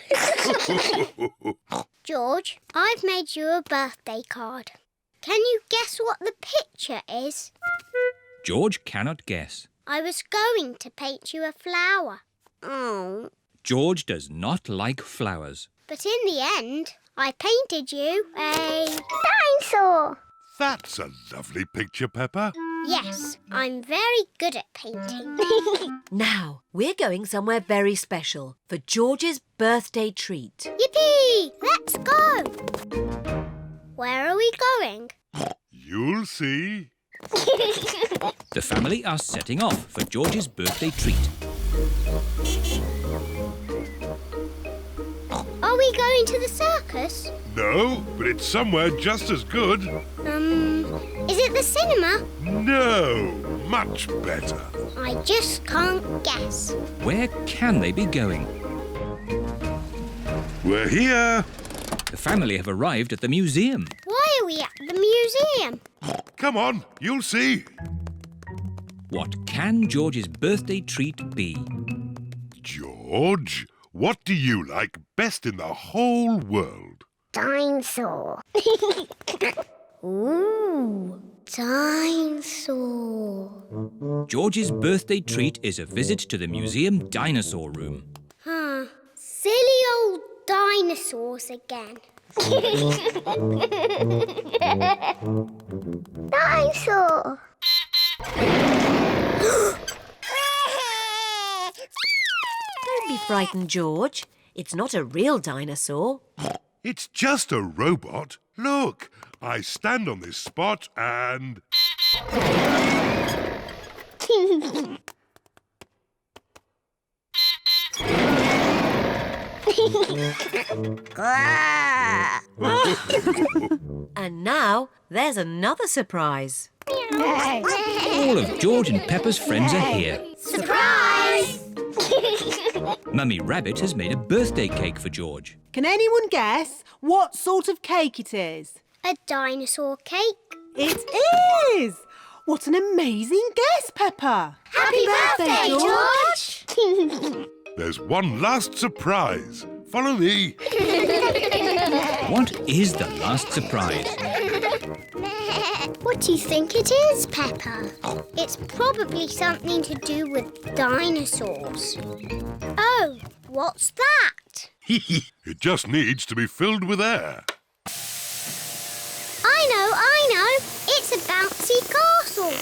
George, I've made you a birthday card. Can you guess what the picture is? George cannot guess. I was going to paint you a flower. Oh. George does not like flowers. But in the end, I painted you a dinosaur. That's a lovely picture, Peppa. Yes, I'm very good at painting. Now, we're going somewhere very special for George's birthday treat. Yippee! Let's go! Where are we going? You'll see. The family are setting off for George's birthday treat. Are we going to the circus? No, but it's somewhere just as good. Is it the cinema? No, much better. I just can't guess. Where can they be going? We're here. The family have arrived at the museum. Why are we at the museum? Come on, you'll see. What can George's birthday treat be? George, what do you like best in the whole world? Dinosaur. Ooh, dinosaur. George's birthday treat is a visit to the museum dinosaur room. Silly old dinosaurs again. Dinosaur. Don't be frightened, George. It's not a real dinosaur. It's just a robot. Look, I stand on this spot and... And now, there's another surprise. All of George and Peppa's friends are here. Surprise! Mummy Rabbit has made a birthday cake for George. Can anyone guess what sort of cake it is? A dinosaur cake. It is! What an amazing guess, Peppa! Happy birthday, George! There's one last surprise. Follow me. What is the last surprise? What do you think it is, Peppa? It's probably something to do with dinosaurs. Oh, what's that? It just needs to be filled with air. I know. It's a bouncy castle.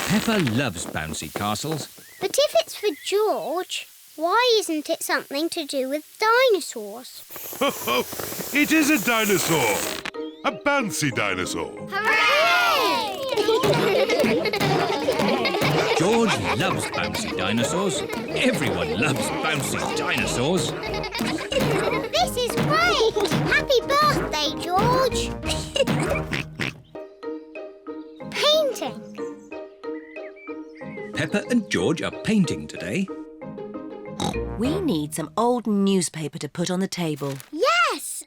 Peppa loves bouncy castles. But if it's for George, why isn't it something to do with dinosaurs? It is a dinosaur. A bouncy dinosaur. Hooray! George loves bouncy dinosaurs. Everyone loves bouncy dinosaurs. This is great! Happy birthday, George! Painting. Peppa and George are painting today. We need some old newspaper to put on the table. Yes!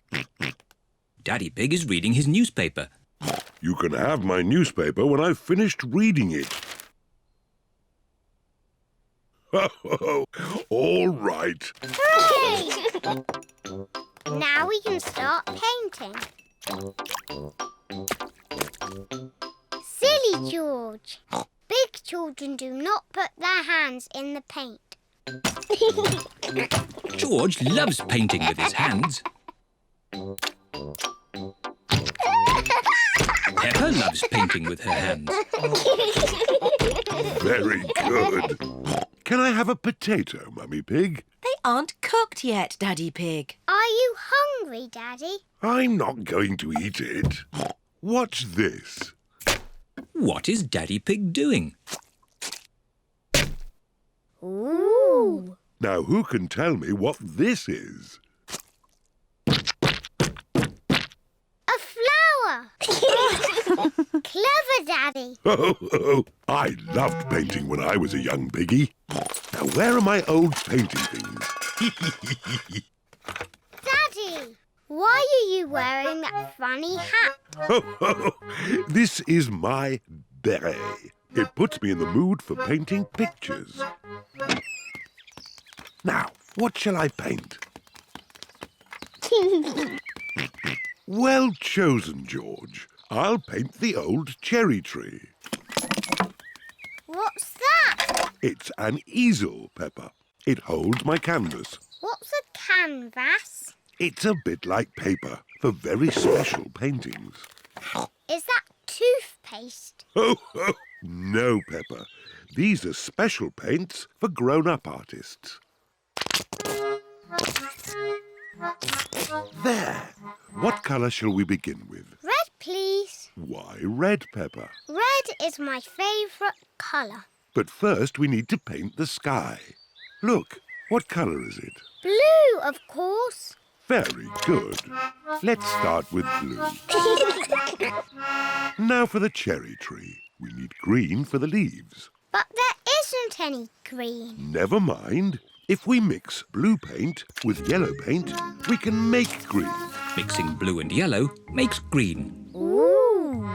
Daddy Pig is reading his newspaper. You can have my newspaper when I've finished reading it. All right. Hooray! Now we can start painting. Silly George. Big children do not put their hands in the paint. George loves painting with his hands. Peppa loves painting with her hands. Very good. Can I have a potato, Mummy Pig? They aren't cooked yet, Daddy Pig. Are you hungry, Daddy? I'm not going to eat it. What's this? What is Daddy Pig doing? Ooh. Now, who can tell me what this is? A flower. Clever, Daddy. Oh, I loved painting when I was a young piggy. Now, where are my old painting things? Daddy, why are you wearing that funny hat? This is my beret. It puts me in the mood for painting pictures. Now, what shall I paint? Well chosen, George. I'll paint the old cherry tree. What's that? It's an easel, Peppa. It holds my canvas. What's a canvas? It's a bit like paper for very special paintings. Is that toothpaste? Oh, no, Peppa. These are special paints for grown-up artists. There. What colour shall we begin with? Red, please. Why red, Peppa? Red is my favourite colour. But first we need to paint the sky. Look, what colour is it? Blue, of course. Very good. Let's start with blue. Now for the cherry tree. We need green for the leaves. But there isn't any green. Never mind. If we mix blue paint with yellow paint, we can make green. Mixing blue and yellow makes green. Ooh.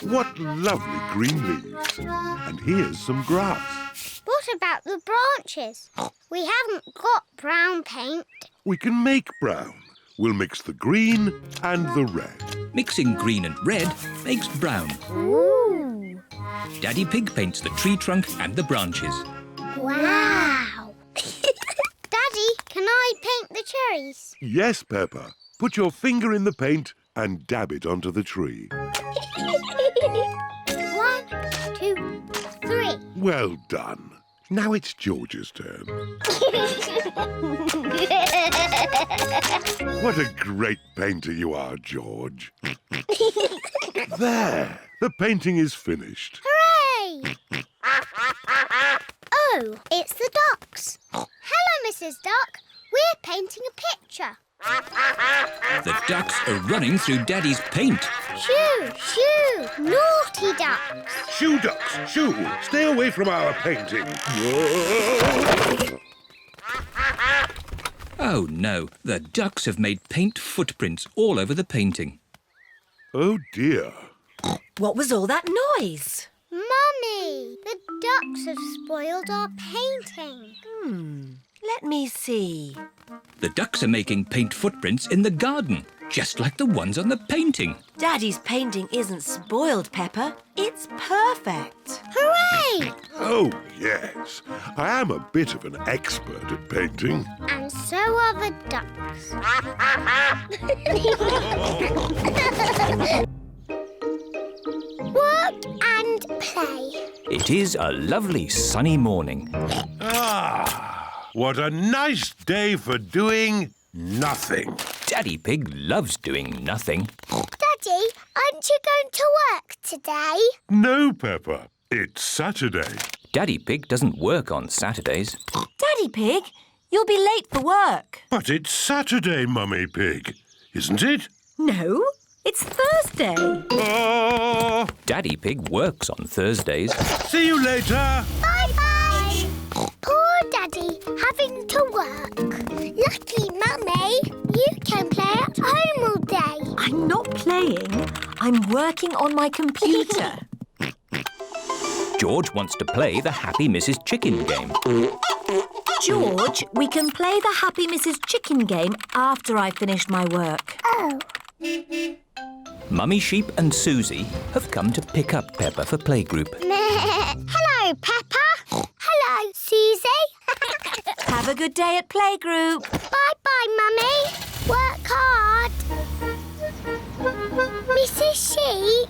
What lovely green leaves. And here's some grass. What about the branches? We haven't got brown paint. We can make brown. We'll mix the green and the red. Mixing green and red makes brown. Ooh. Daddy Pig paints the tree trunk and the branches. Wow. Daddy, can I paint the cherries? Yes, Peppa. Put your finger in the paint and dab it onto the tree. 1, 2, 3. Well done. Now it's George's turn. What a great painter you are, George. There. The painting is finished. Hooray! Oh, it's the ducks. Hello, Mrs. Duck. We're painting a picture. The ducks are running through Daddy's paint. Shoo, shoo, naughty ducks. Shoo, ducks, shoo. Stay away from our painting. Whoa. Oh no, the ducks have made paint footprints all over the painting. Oh dear. What was all that noise? Mummy, the ducks have spoiled our painting. Let me see. The ducks are making paint footprints in the garden, just like the ones on the painting. Daddy's painting isn't spoiled, Peppa. It's perfect. Hooray! Oh, yes. I am a bit of an expert at painting. And so are the ducks. Work and play. It is a lovely sunny morning. Ah, what a nice day for doing nothing. Daddy Pig loves doing nothing. Daddy, aren't you going to work today? No, Peppa. It's Saturday. Daddy Pig doesn't work on Saturdays. Daddy Pig, you'll be late for work. But it's Saturday, Mummy Pig, isn't it? No, it's Thursday. Oh! Daddy Pig works on Thursdays. See you later. Bye-bye. Poor Daddy having to work. Lucky Mummy, you can play at home all day. I'm not playing. I'm working on my computer. George wants to play the Happy Mrs. Chicken game. George, we can play the Happy Mrs. Chicken game after I've finished my work. Oh. Mummy Sheep and Susie have come to pick up Peppa for playgroup. Hello, Peppa. Hello, Susie. Have a good day at playgroup. Bye-bye, Mummy. Work hard. Mrs. Sheep,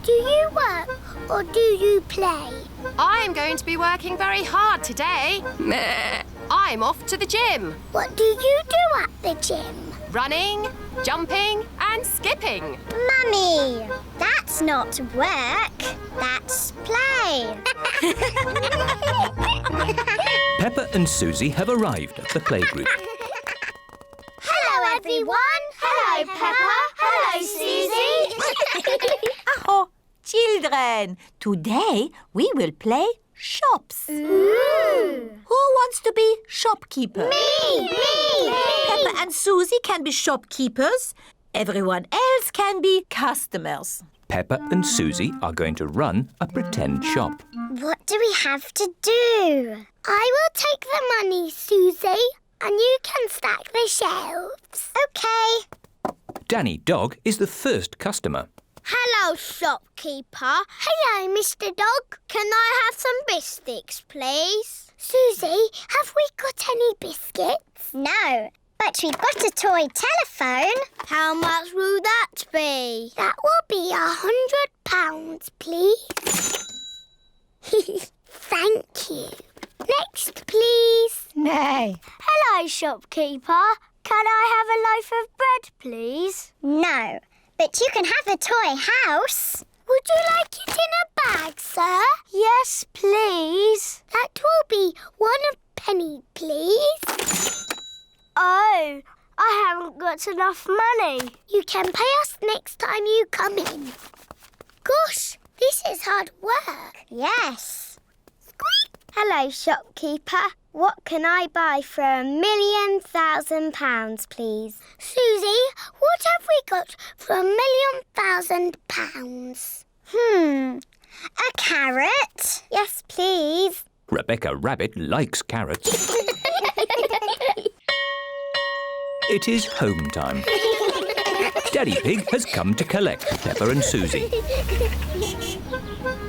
do you work or do you play? I'm going to be working very hard today. I'm off to the gym. What do you do at the gym? Running, jumping and skipping. Mummy, that's That's not work. That's play. Peppa and Susie have arrived at the playgroup. Hello, everyone. Hello, Peppa. Hello, Susie. Oh, children, today we will play shops. Ooh. Who wants to be shopkeeper? Me! Peppa and Susie can be shopkeepers. Everyone else can be customers. Peppa and Susie are going to run a pretend shop. What do we have to do? I will take the money, Susie, and you can stack the shelves. OK. Danny Dog is the first customer. Hello, shopkeeper. Hello, Mr. Dog. Can I have some biscuits, please? Susie, have we got any biscuits? No, but we've got a toy telephone. How much will that be? That will be £100, please. Thank you. Next, please. No. Hello, shopkeeper. Can I have a loaf of bread, please? No, but you can have the toy house. Would you like it in a bag, sir? Yes, please. That will be £1, please. Oh, I haven't got enough money. You can pay us next time you come in. Gosh, this is hard work. Yes. Squeak. Hello, shopkeeper. What can I buy for £1,000,000, please? Susie, what have we got for £1,000,000? A carrot? Yes, please. Rebecca Rabbit likes carrots. It is home time. Daddy Pig has come to collect Peppa and Susie.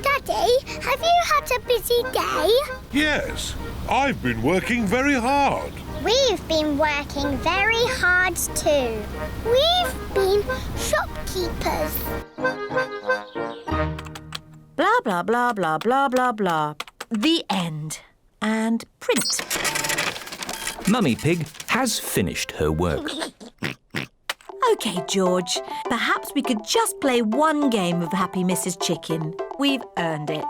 Daddy, have you had a busy day? Yes, I've been working very hard. We've been working very hard too. We've been shopkeepers. Blah, blah, blah, blah, blah, blah, blah. The end. And print. Mummy Pig has finished her work. OK, George. Perhaps we could just play one game of Happy Mrs. Chicken. We've earned it.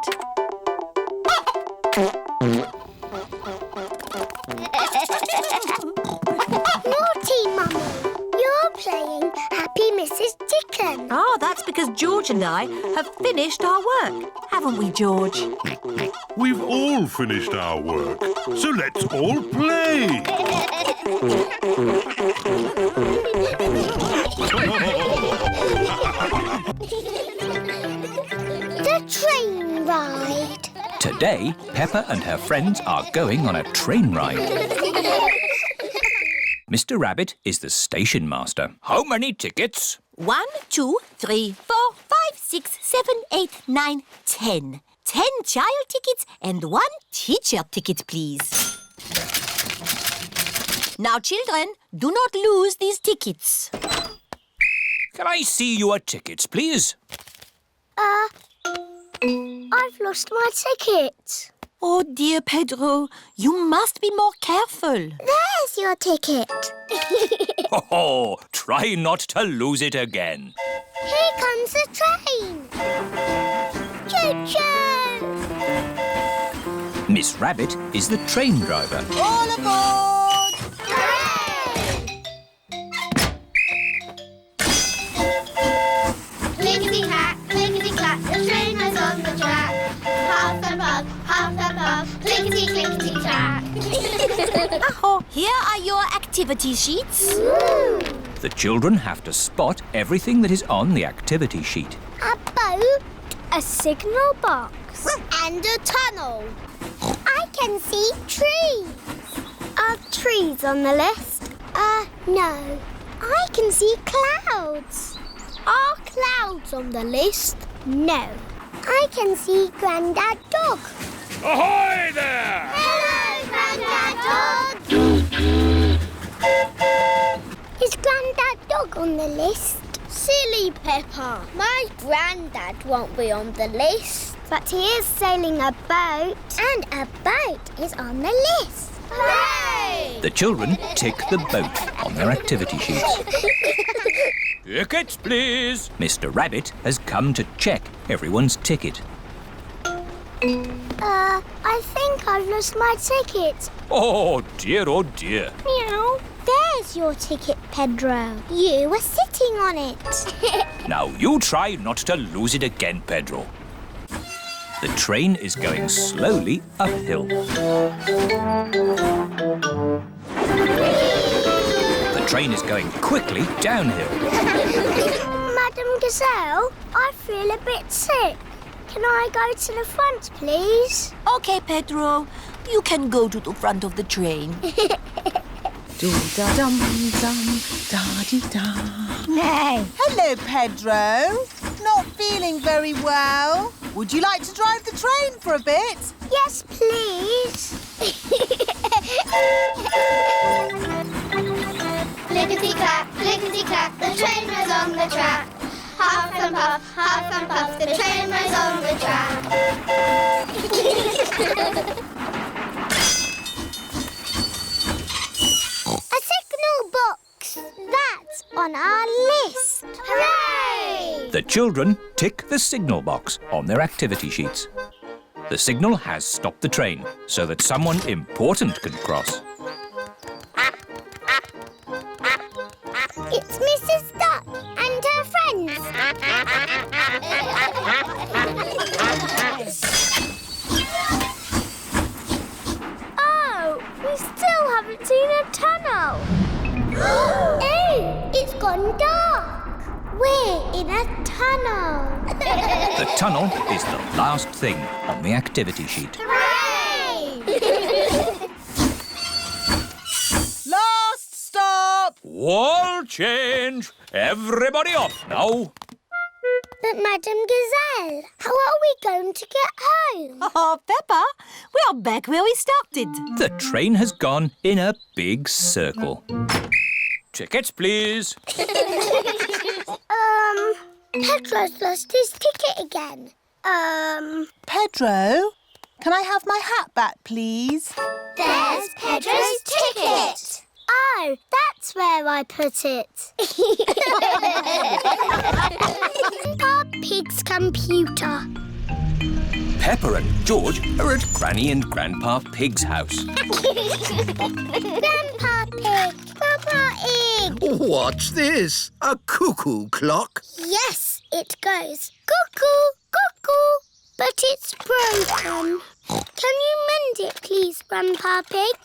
Naughty, Mummy. You're playing Happy Mrs. Chicken. Oh, that's because George and I have finished our work. Haven't we, George? We've all finished our work, so let's all play. The train ride. Today, Peppa and her friends are going on a train ride. Mr. Rabbit is the station master. How many tickets? 1, 2, 3, 4, 5, 6, 7, 8, 9, 10. 10 child tickets and 1 teacher ticket, please. Now, children, do not lose these tickets. Can I see your tickets, please? I've lost my ticket. Oh, dear Pedro, you must be more careful. There's your ticket. Oh, try not to lose it again. Here comes the train. Choo-choo! Miss Rabbit is the train driver. All aboard! Hooray! Clickety-clack, clickety-clack, the train is on the track. Half the pub, clickety-clickety-clack. Oh, here are your activity sheets. The children have to spot everything that is on the activity sheet. A boat, a signal box, and a tunnel. I can see trees. Are trees on the list? No. I can see clouds. Are clouds on the list? No. I can see Grandad Dog. Ahoy there! Hello, Grandad Dog! Is Grandad Dog on the list? Silly Peppa. My Grandad won't be on the list. But he is sailing a boat. And a boat is on the list. Hooray! The children tick the boat on their activity sheets. Tickets, please. Mr. Rabbit has come to check everyone's ticket. I think I've lost my ticket. Oh dear, oh dear. Meow. There's your ticket, Pedro. You were sitting on it. Now you try not to lose it again, Pedro. The train is going slowly uphill. The train is going quickly downhill. Madam Gazelle, I feel a bit sick. Can I go to the front, please? OK, Pedro. You can go to the front of the train. Do-da-dum-dum-da-dee-da. No. Hello, Pedro. Not feeling very well. Would you like to drive the train for a bit? Yes, please. Clickety-clack, clickety-clack, the train was on the track. Huff and puff, the train was on the track. A signal box. That's on our list. Hooray! The children tick the signal box on their activity sheets. The signal has stopped the train so that someone important can cross. It's Mrs. Duck and her friends. Oh, we still haven't seen a tunnel. Oh, it's gone dark. We're in a tunnel. The tunnel is the last thing on the activity sheet. Hooray! Last stop! Wall change! Everybody off now! But Madam Gazelle, how are we going to get home? Oh, Peppa, we are back where we started. The train has gone in a big circle. Tickets, please. Pedro's lost his ticket again. Pedro, can I have my hat back, please? There's Pedro's ticket. Oh, that's where I put it. Our Pig's computer. Peppa and George are at Granny and Grandpa Pig's house. Grandpa Pig, Grandpa Pig. What's this? A cuckoo clock? Yes, it goes cuckoo, cuckoo, but it's broken. Can you mend it, please, Grandpa Pig?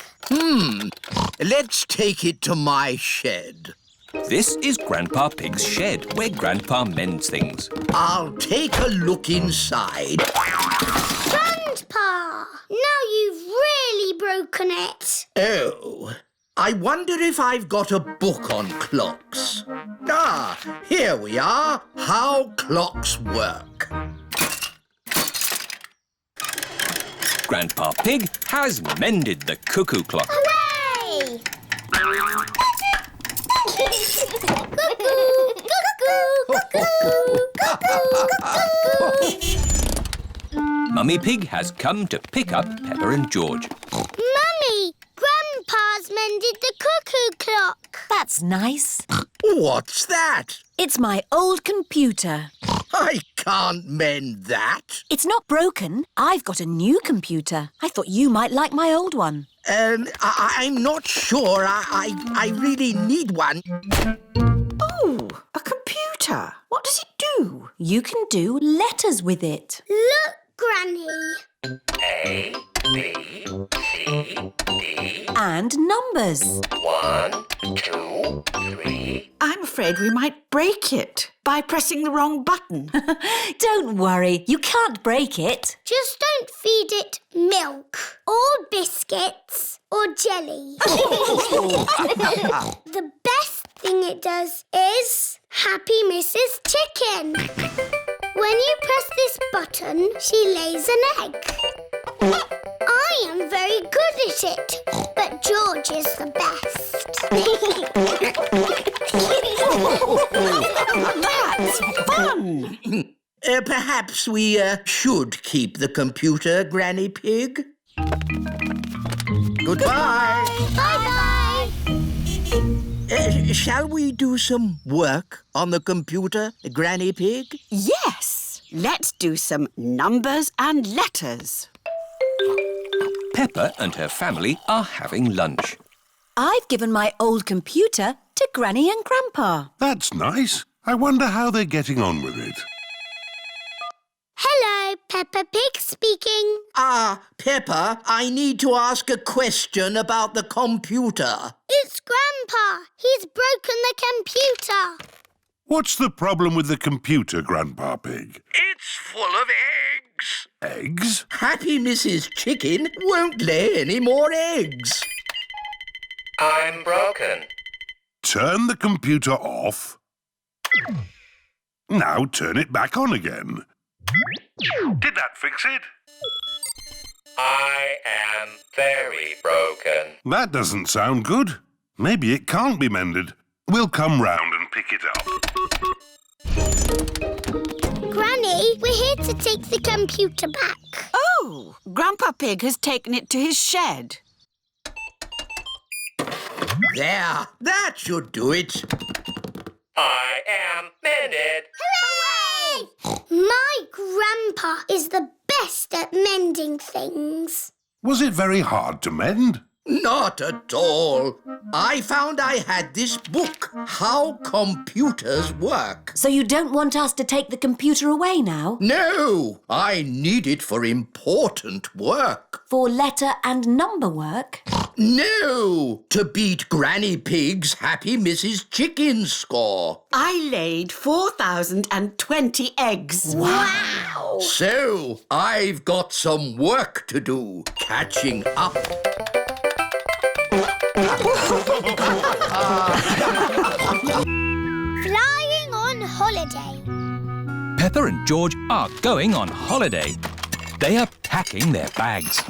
Let's take it to my shed. This is Grandpa Pig's shed, where Grandpa mends things. I'll take a look inside. Grandpa, now you've really broken it. Oh, I wonder if I've got a book on clocks. Ah, here we are. How clocks work. Grandpa Pig has mended the cuckoo clock. Hooray! Mummy Pig has come to pick up Peppa and George. Mummy, Grandpa's mended the cuckoo clock. That's nice. What's that? It's my old computer. I can't mend that. It's not broken. I've got a new computer. I thought you might like my old one. I'm not sure. I really need one. Oh, a computer. What does it do? You can do letters with it. Look, Granny. A, B, C, D. And numbers. 1, 2, 3. I'm afraid we might break it by pressing the wrong button. Don't worry, you can't break it. Just don't feed it milk or biscuits or jelly. The best thing it does is Happy Mrs. Chicken. When you press this button, she lays an egg. I am very good at it, but George is the best. That's fun! Perhaps we should keep the computer, Granny Pig. Goodbye. Bye-bye. Shall we do some work on the computer, Granny Pig? Yes! Let's do some numbers and letters. Peppa and her family are having lunch. I've given my old computer to Granny and Grandpa. That's nice. I wonder how they're getting on with it. Hello, Peppa Pig speaking. Peppa, I need to ask a question about the computer. It's Grandpa. He's broken the computer. What's the problem with the computer, Grandpa Pig? It's full of eggs. Eggs? Happy Mrs. Chicken won't lay any more eggs. I'm broken. Turn the computer off. Now turn it back on again. Did that fix it? I am very broken. That doesn't sound good. Maybe it can't be mended. We'll come round and pick it up. Granny, we're here to take the computer back. Oh, Grandpa Pig has taken it to his shed. There, that should do it. I am mended. Hooray! My Grandpa is the best at mending things. Was it very hard to mend? Not at all. I found I had this book, How Computers Work. So you don't want us to take the computer away now? No, I need it for important work. For letter and number work? No, to beat Granny Pig's Happy Mrs. Chicken score. I laid 4,020 eggs. Wow! So, I've got some work to do, catching up. Flying on holiday. Peppa and George are going on holiday. They are packing their bags.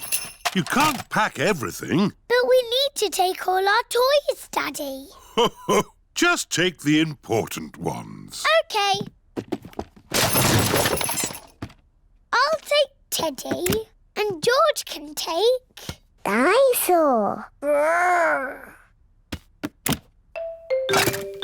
You can't pack everything. But we need to take all our toys, Daddy. Just take the important ones. OK. I'll take Teddy, and George can take... Dinosaur.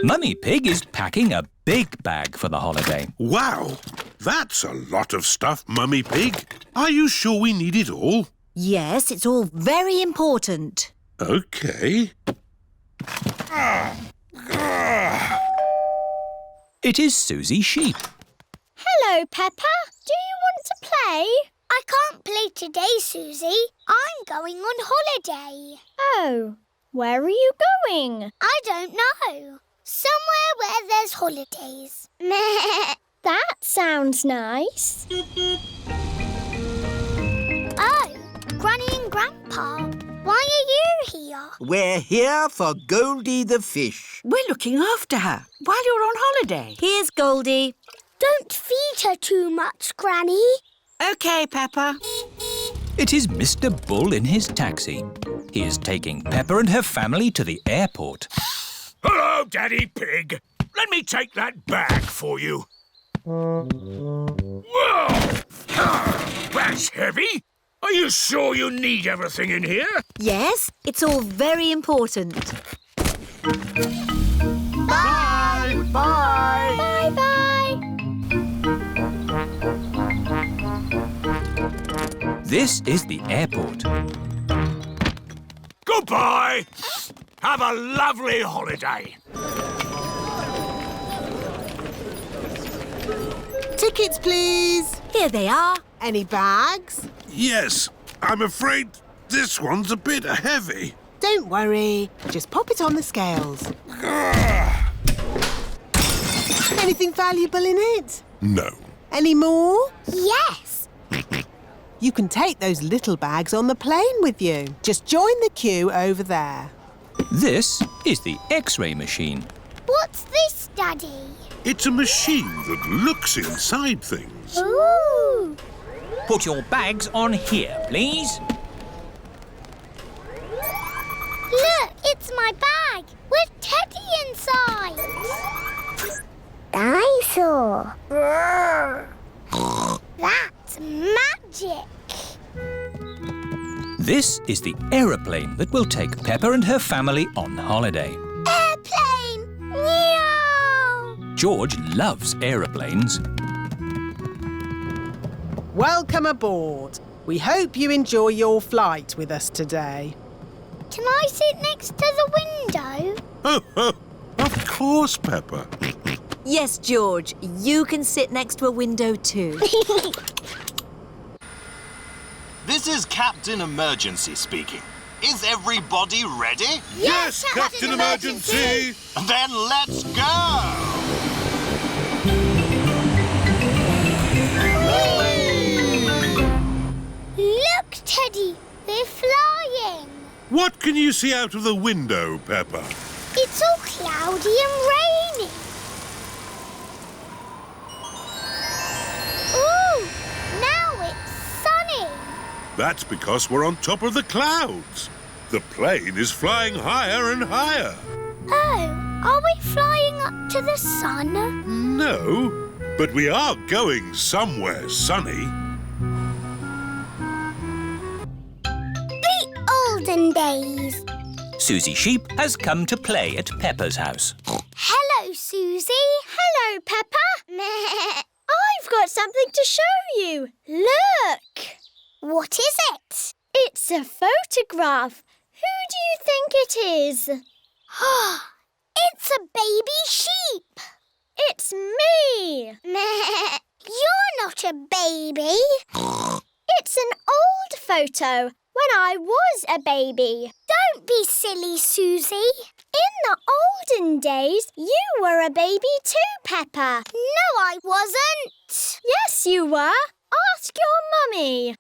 Mummy Pig is packing a big bag for the holiday. Wow, that's a lot of stuff, Mummy Pig. Are you sure we need it all? Yes, it's all very important. OK. It is Susie Sheep. Hello, Peppa. Do you want to play? I can't play today, Susie. I'm going on holiday. Oh, where are you going? I don't know. Somewhere where there's holidays. That sounds nice. Oh, Granny and Grandpa. Why are you here? We're here for Goldie the fish. We're looking after her while you're on holiday. Here's Goldie. Don't feed her too much, Granny. OK, Peppa. It is Mr. Bull in his taxi. He is taking Peppa and her family to the airport. Hello, Daddy Pig. Let me take that bag for you. Whoa! That's heavy. Are you sure you need everything in here? Yes, it's all very important. Bye! Bye! Bye-bye. This is the airport. Goodbye! Have a lovely holiday. Tickets, please. Here they are. Any bags? Yes, I'm afraid this one's a bit heavy. Don't worry. Just pop it on the scales. Anything valuable in it? No. Any more? Yes. You can take those little bags on the plane with you. Just join the queue over there. This is the X-ray machine. What's this, Daddy? It's a machine that looks inside things. Ooh. Put your bags on here, please. Look, it's my bag with Teddy inside. Dinosaur. That's magic. This is the aeroplane that will take Peppa and her family on holiday. Airplane! George loves aeroplanes. Welcome aboard. We hope you enjoy your flight with us today. Can I sit next to the window? Of course, Peppa. Yes, George, you can sit next to a window too. This is Captain Emergency speaking. Is everybody ready? Yes, Captain Emergency! Then let's go! Look, Teddy, we're flying. What can you see out of the window, Peppa? It's all cloudy and rainy. Ooh, now it's sunny. That's because we're on top of the clouds. The plane is flying higher and higher. Oh, are we flying up to the sun? No, but we are going somewhere sunny. The olden days. Susie Sheep has come to play at Peppa's house. Hello, Susie. Hello, Peppa. I've got something to show you. Look. What is it? It's a photograph. Who do you think it is? It's a baby sheep. It's me. You're not a baby. It's an old photo when I was a baby. Don't be silly, Susie. In the olden days, you were a baby too, Peppa. No, I wasn't. Yes, you were. Ask your mummy.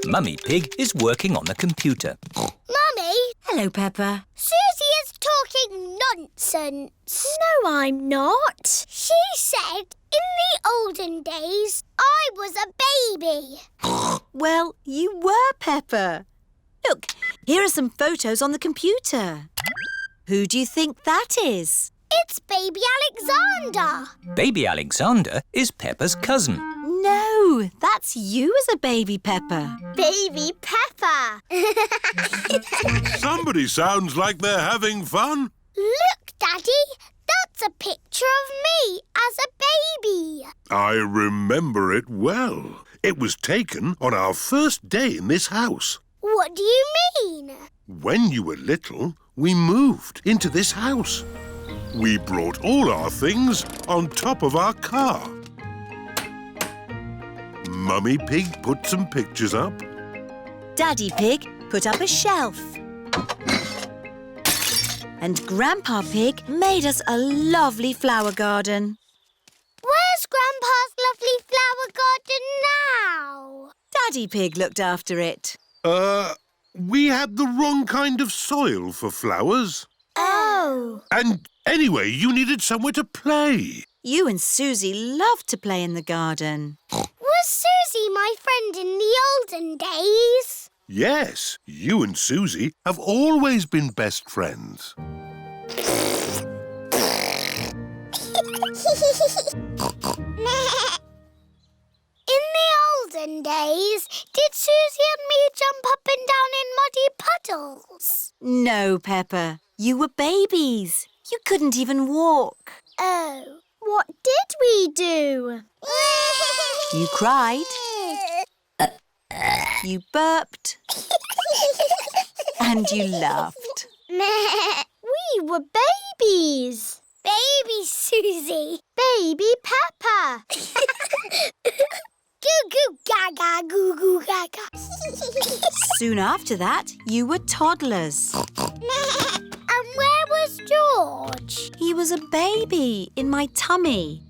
Mummy Pig is working on the computer. Mummy? Hello, Peppa. Susie is talking nonsense. No, I'm not. She said in the olden days I was a baby. Well, you were, Peppa. Look, here are some photos on the computer. Who do you think that is? It's baby Alexander. Baby Alexander is Peppa's cousin. No, that's you as a baby, Peppa. Baby Peppa. Somebody sounds like they're having fun. Look, Daddy. That's a picture of me as a baby. I remember it well. It was taken on our first day in this house. What do you mean? When you were little, we moved into this house. We brought all our things on top of our car. Mummy Pig put some pictures up. Daddy Pig put up a shelf. And Grandpa Pig made us a lovely flower garden. Where's Grandpa's lovely flower garden now? Daddy Pig looked after it. We had the wrong kind of soil for flowers. Oh. And anyway, you needed somewhere to play. You and Susie loved to play in the garden. Was Susie my friend in the olden days? Yes, you and Susie have always been best friends. In the olden days, did Susie and me jump up and down in muddy puddles? No, Peppa. You were babies. You couldn't even walk. Oh. What did we do? You cried. You burped. And you laughed. We were babies. Baby Susie. Baby Peppa. Goo goo gaga, goo goo gaga. Soon after that, you were toddlers. And where was George? He was a baby in my tummy.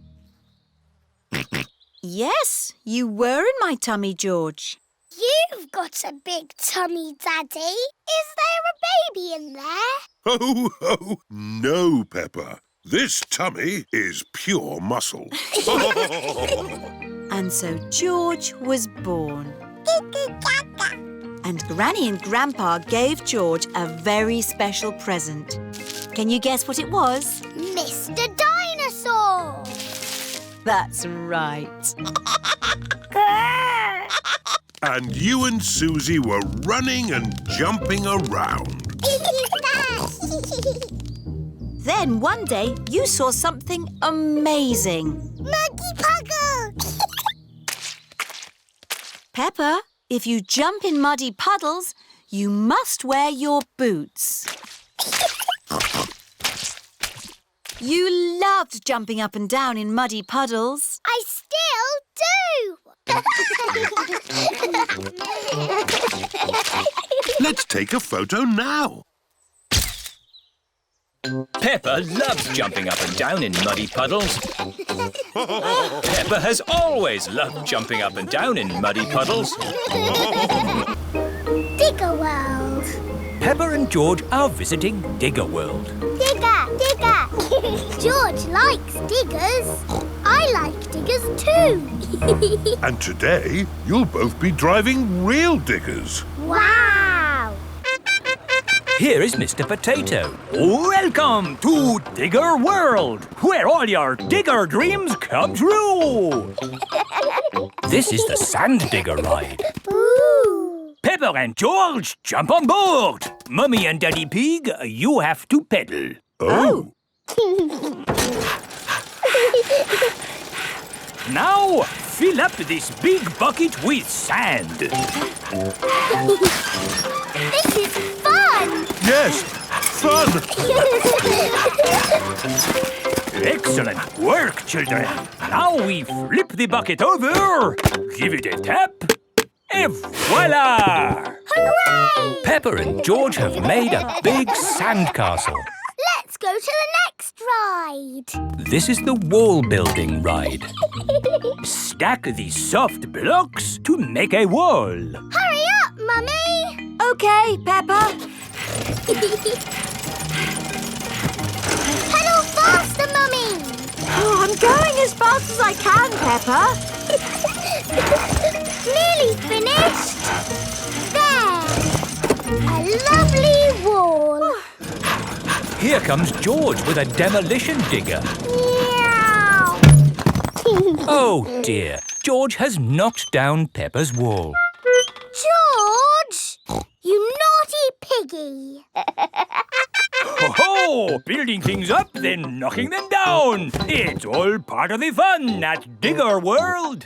Yes, you were in my tummy, George. You've got a big tummy, Daddy. Is there a baby in there? Ho, ho! No, Peppa. This tummy is pure muscle. And so George was born. And Granny and Grandpa gave George a very special present. Can you guess what it was? Mr. Dinosaur. That's right. And you and Susie were running and jumping around. Then one day you saw something amazing. Monkey puddle! Peppa, if you jump in muddy puddles, you must wear your boots. You loved jumping up and down in muddy puddles. I still do! Let's take a photo now. Peppa loves jumping up and down in muddy puddles. Peppa has always loved jumping up and down in muddy puddles. Digger World. Peppa and George are visiting Digger World. Digger, digger. George likes diggers. I like diggers too. And today, you'll both be driving real diggers. Wow! Here is Mr. Potato. Welcome to Digger World, where all your digger dreams come true. This is the sand digger ride. Ooh. Peppa and George, jump on board. Mummy and Daddy Pig, you have to pedal. Oh. Now, fill up this big bucket with sand. This is fun! Yes, fun! Excellent work, children. Now we flip the bucket over, give it a tap, and voila! Hooray! Peppa and George have made a big sand castle. Let's go to the next ride. This is the wall building ride. Stack the soft blocks to make a wall. Hurry up, Mummy! OK, Peppa. Pedal faster, Mummy! Oh, I'm going as fast as I can, Peppa. Nearly finished. There! A lovely wall. Here comes George with a demolition digger. Meow. Oh dear, George has knocked down Peppa's wall. George! You naughty piggy! Ho-ho! Building things up, then knocking them down. It's all part of the fun at Digger World.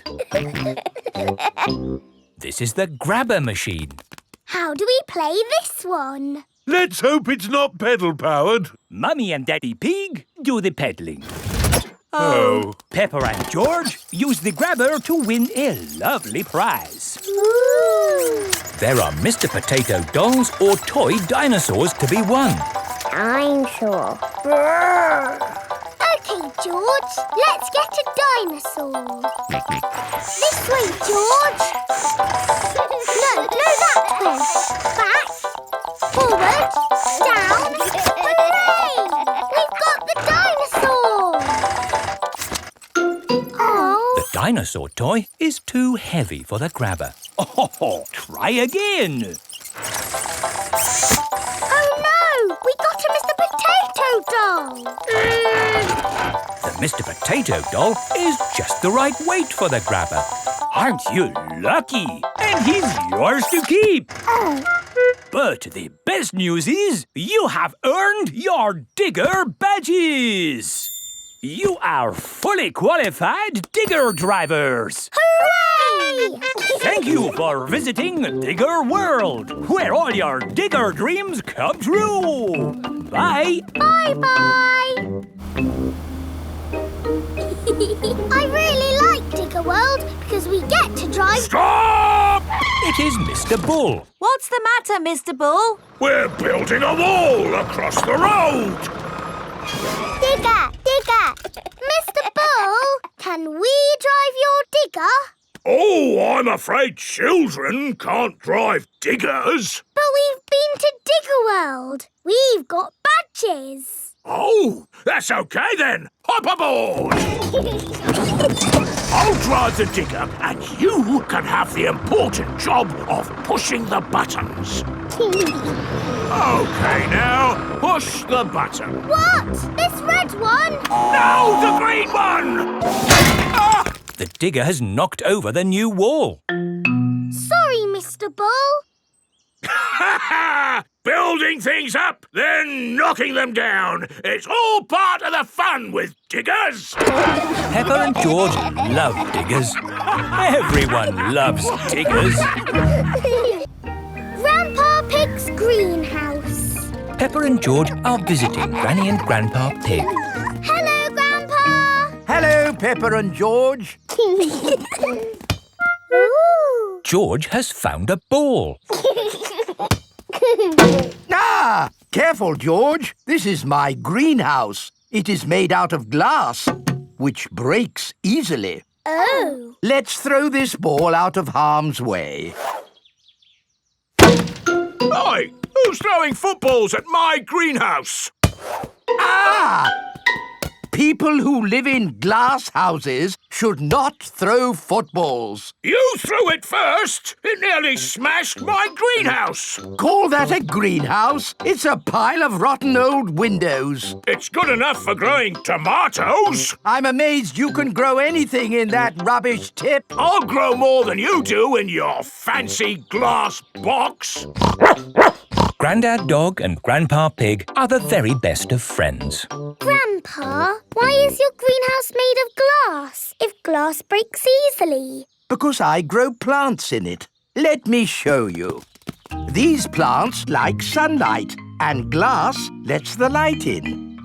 This is the grabber machine. How do we play this one? Let's hope it's not pedal-powered. Mummy and Daddy Pig do the peddling. Oh. Peppa and George use the grabber to win a lovely prize. Ooh. There are Mr. Potato dolls or toy dinosaurs to be won. Dinosaur. OK, George, let's get a dinosaur. This way, George. No, that way. Back, forward, down. Hooray! We've got the dinosaur. Oh. The dinosaur toy is too heavy for the grabber. Oh, try again. Oh no! We got a Mr. Potato doll! The Mr. Potato doll is just the right weight for the grabber. Aren't you lucky? And he's yours to keep. Oh. But the best news is you have earned your digger badges. You are fully qualified digger drivers. Hooray! Thank you for visiting Digger World, where all your digger dreams come true. Bye. Bye-bye. I really like Digger World because we get to drive... Stop! It is Mr. Bull. What's the matter, Mr. Bull? We're building a wall across the road. Digger, digger. Mr. Bull, can we drive your digger? Oh, I'm afraid children can't drive diggers. But we've been to Digger World. We've got badges. Oh, that's OK then. Hop aboard. I'll drive the digger and you can have the important job of pushing the buttons. OK now, push the button. What? This red one? No, the green one! Ah! The digger has knocked over the new wall. Sorry, Mr. Bull. building things up, then knocking them down. It's all part of the fun with diggers. Peppa and George love diggers. Everyone loves diggers. Grandpa Pig's greenhouse. Peppa and George are visiting Granny and Grandpa Pig. Hello, Grandpa. Hello, Peppa and George. Ooh. George has found a ball. Ah! Careful, George. This is my greenhouse. It is made out of glass, which breaks easily. Oh. Let's throw this ball out of harm's way. Oi! Who's throwing footballs at my greenhouse? Ah! People who live in glass houses should not throw footballs. You threw it first. It nearly smashed my greenhouse. Call that a greenhouse? It's a pile of rotten old windows. It's good enough for growing tomatoes. I'm amazed you can grow anything in that rubbish tip. I'll grow more than you do in your fancy glass box. Grandad Dog and Grandpa Pig are the very best of friends. Grandpa, why is your greenhouse made of glass if glass breaks easily? Because I grow plants in it. Let me show you. These plants like sunlight, and glass lets the light in.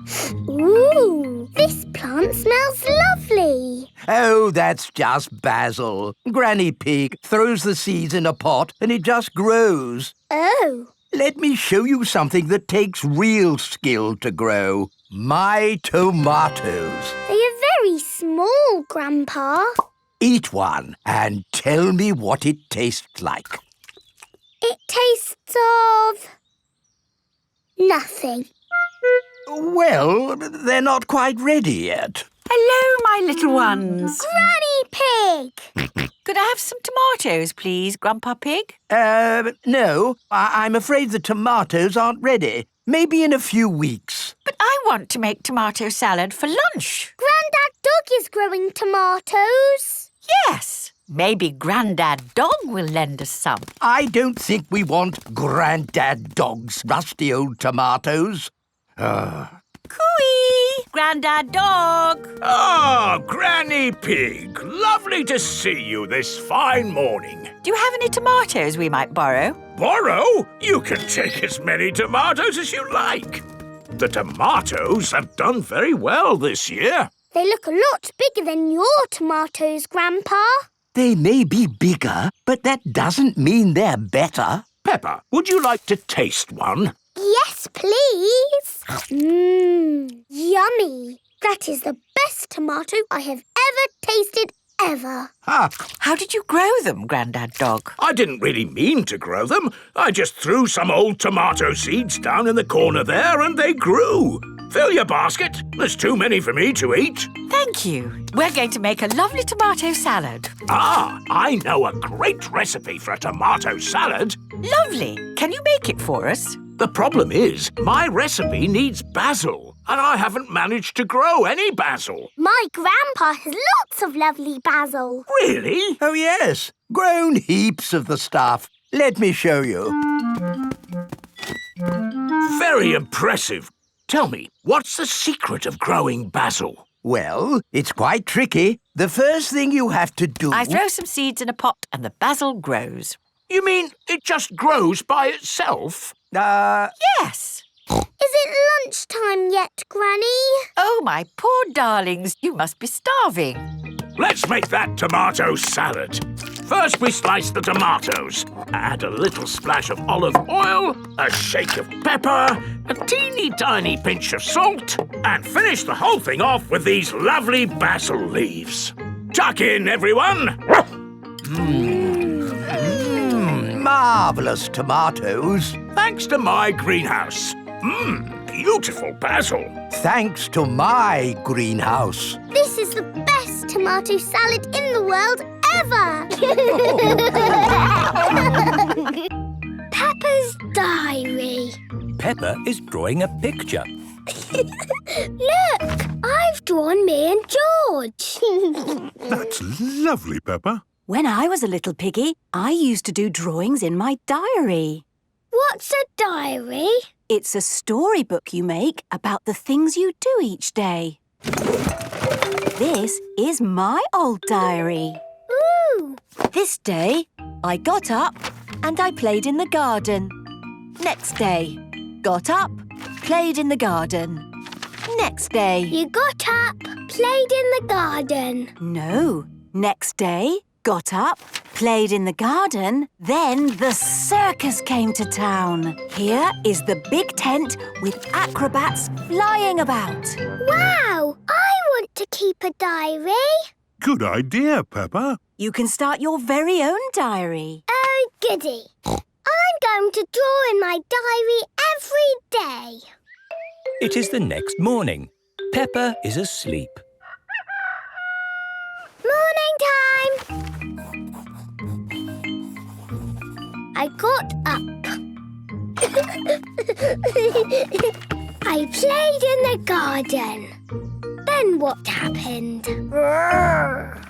Ooh, this plant smells lovely. Oh, that's just basil. Granny Pig throws the seeds in a pot and it just grows. Oh. Let me show you something that takes real skill to grow. My tomatoes. They are very small, Grandpa. Eat one and tell me what it tastes like. It tastes of... nothing. Well, they're not quite ready yet. Hello, my little ones. Granny Pig! Could I have some tomatoes, please, Grandpa Pig? No. I'm afraid the tomatoes aren't ready. Maybe in a few weeks. But I want to make tomato salad for lunch. Grandad Dog is growing tomatoes. Yes. Maybe Grandad Dog will lend us some. I don't think we want Grandad Dog's rusty old tomatoes. Cooey! Grandad Dog! Ah, Granny Pig. Lovely to see you this fine morning. Do you have any tomatoes we might borrow? Borrow? You can take as many tomatoes as you like. The tomatoes have done very well this year. They look a lot bigger than your tomatoes, Grandpa. They may be bigger, but that doesn't mean they're better. Peppa, would you like to taste one? Yes, please. Yummy. That is the best tomato I have ever tasted ever. How did you grow them, Grandad Dog? I didn't really mean to grow them. I just threw some old tomato seeds down in the corner there and they grew. Fill your basket. There's too many for me to eat. Thank you. We're going to make a lovely tomato salad. Ah, I know a great recipe for a tomato salad. Lovely. Can you make it for us? The problem is, my recipe needs basil, and I haven't managed to grow any basil. My grandpa has lots of lovely basil. Really? Oh, yes. Grown heaps of the stuff. Let me show you. Very impressive. Tell me, what's the secret of growing basil? Well, it's quite tricky. The first thing you have to do... I throw some seeds in a pot and the basil grows. You mean it just grows by itself? Yes. Is it lunchtime yet, Granny? Oh, my poor darlings, you must be starving. Let's make that tomato salad. First, we slice the tomatoes. Add a little splash of olive oil, a shake of pepper, a teeny tiny pinch of salt, and finish the whole thing off with these lovely basil leaves. Tuck in, everyone. Marvellous tomatoes. Thanks to my greenhouse. Beautiful basil. Thanks to my greenhouse. This is the best tomato salad in the world ever. Peppa's diary. Peppa is drawing a picture. Look, I've drawn me and George. That's lovely, Peppa. When I was a little piggy, I used to do drawings in my diary. What's a diary? It's a storybook you make about the things you do each day. This is my old diary. Ooh! This day, I got up and I played in the garden. Next day, got up, played in the garden. Next day... You got up, played in the garden. No. Next day, got up, played in the garden. Then the circus came to town. Here is the big tent with acrobats flying about. Wow! I want to keep a diary. Good idea, Peppa. You can start your very own diary. Oh, goody. I'm going to draw in my diary every day. It is the next morning. Peppa is asleep. Morning time! I got up. I played in the garden. Then what happened?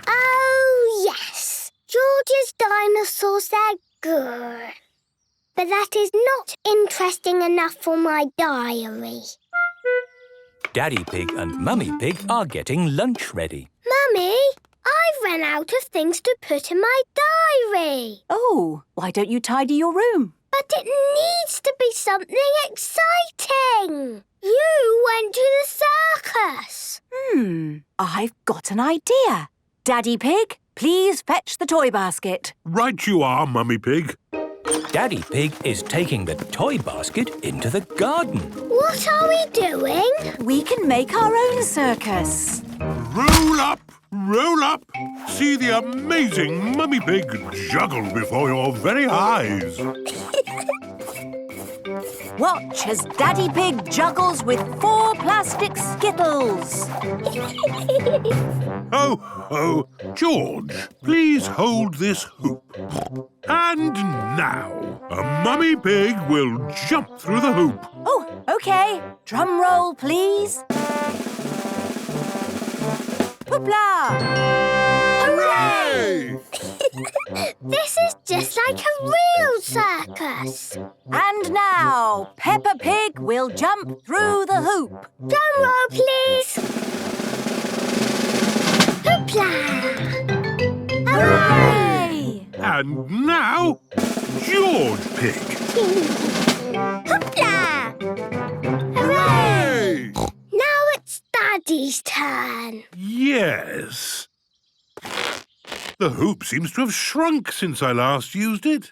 Oh, yes. George's dinosaur said grrr. But that is not interesting enough for my diary. Daddy Pig and Mummy Pig are getting lunch ready. Mummy, I've run out of things to put in my diary. Oh, why don't you tidy your room? But it needs to be something exciting. You went to the circus. I've got an idea. Daddy Pig, please fetch the toy basket. Right you are, Mummy Pig. Daddy Pig is taking the toy basket into the garden. What are we doing? We can make our own circus. Roll up, roll up. See the amazing Mummy Pig juggle before your very eyes. Watch as Daddy Pig juggles with 4 plastic skittles. Ho, ho. George, please hold this hoop. And now, a Mummy Pig will jump through the hoop. Oh, OK. Drum roll, please. Hoopla! Hooray! This is just like a real circus. And now, Peppa Pig will jump through the hoop. Drum roll, please. Hoopla! Hooray! And now, George Pig. Hoopla! Hooray! Now it's Daddy's turn. Yes. The hoop seems to have shrunk since I last used it.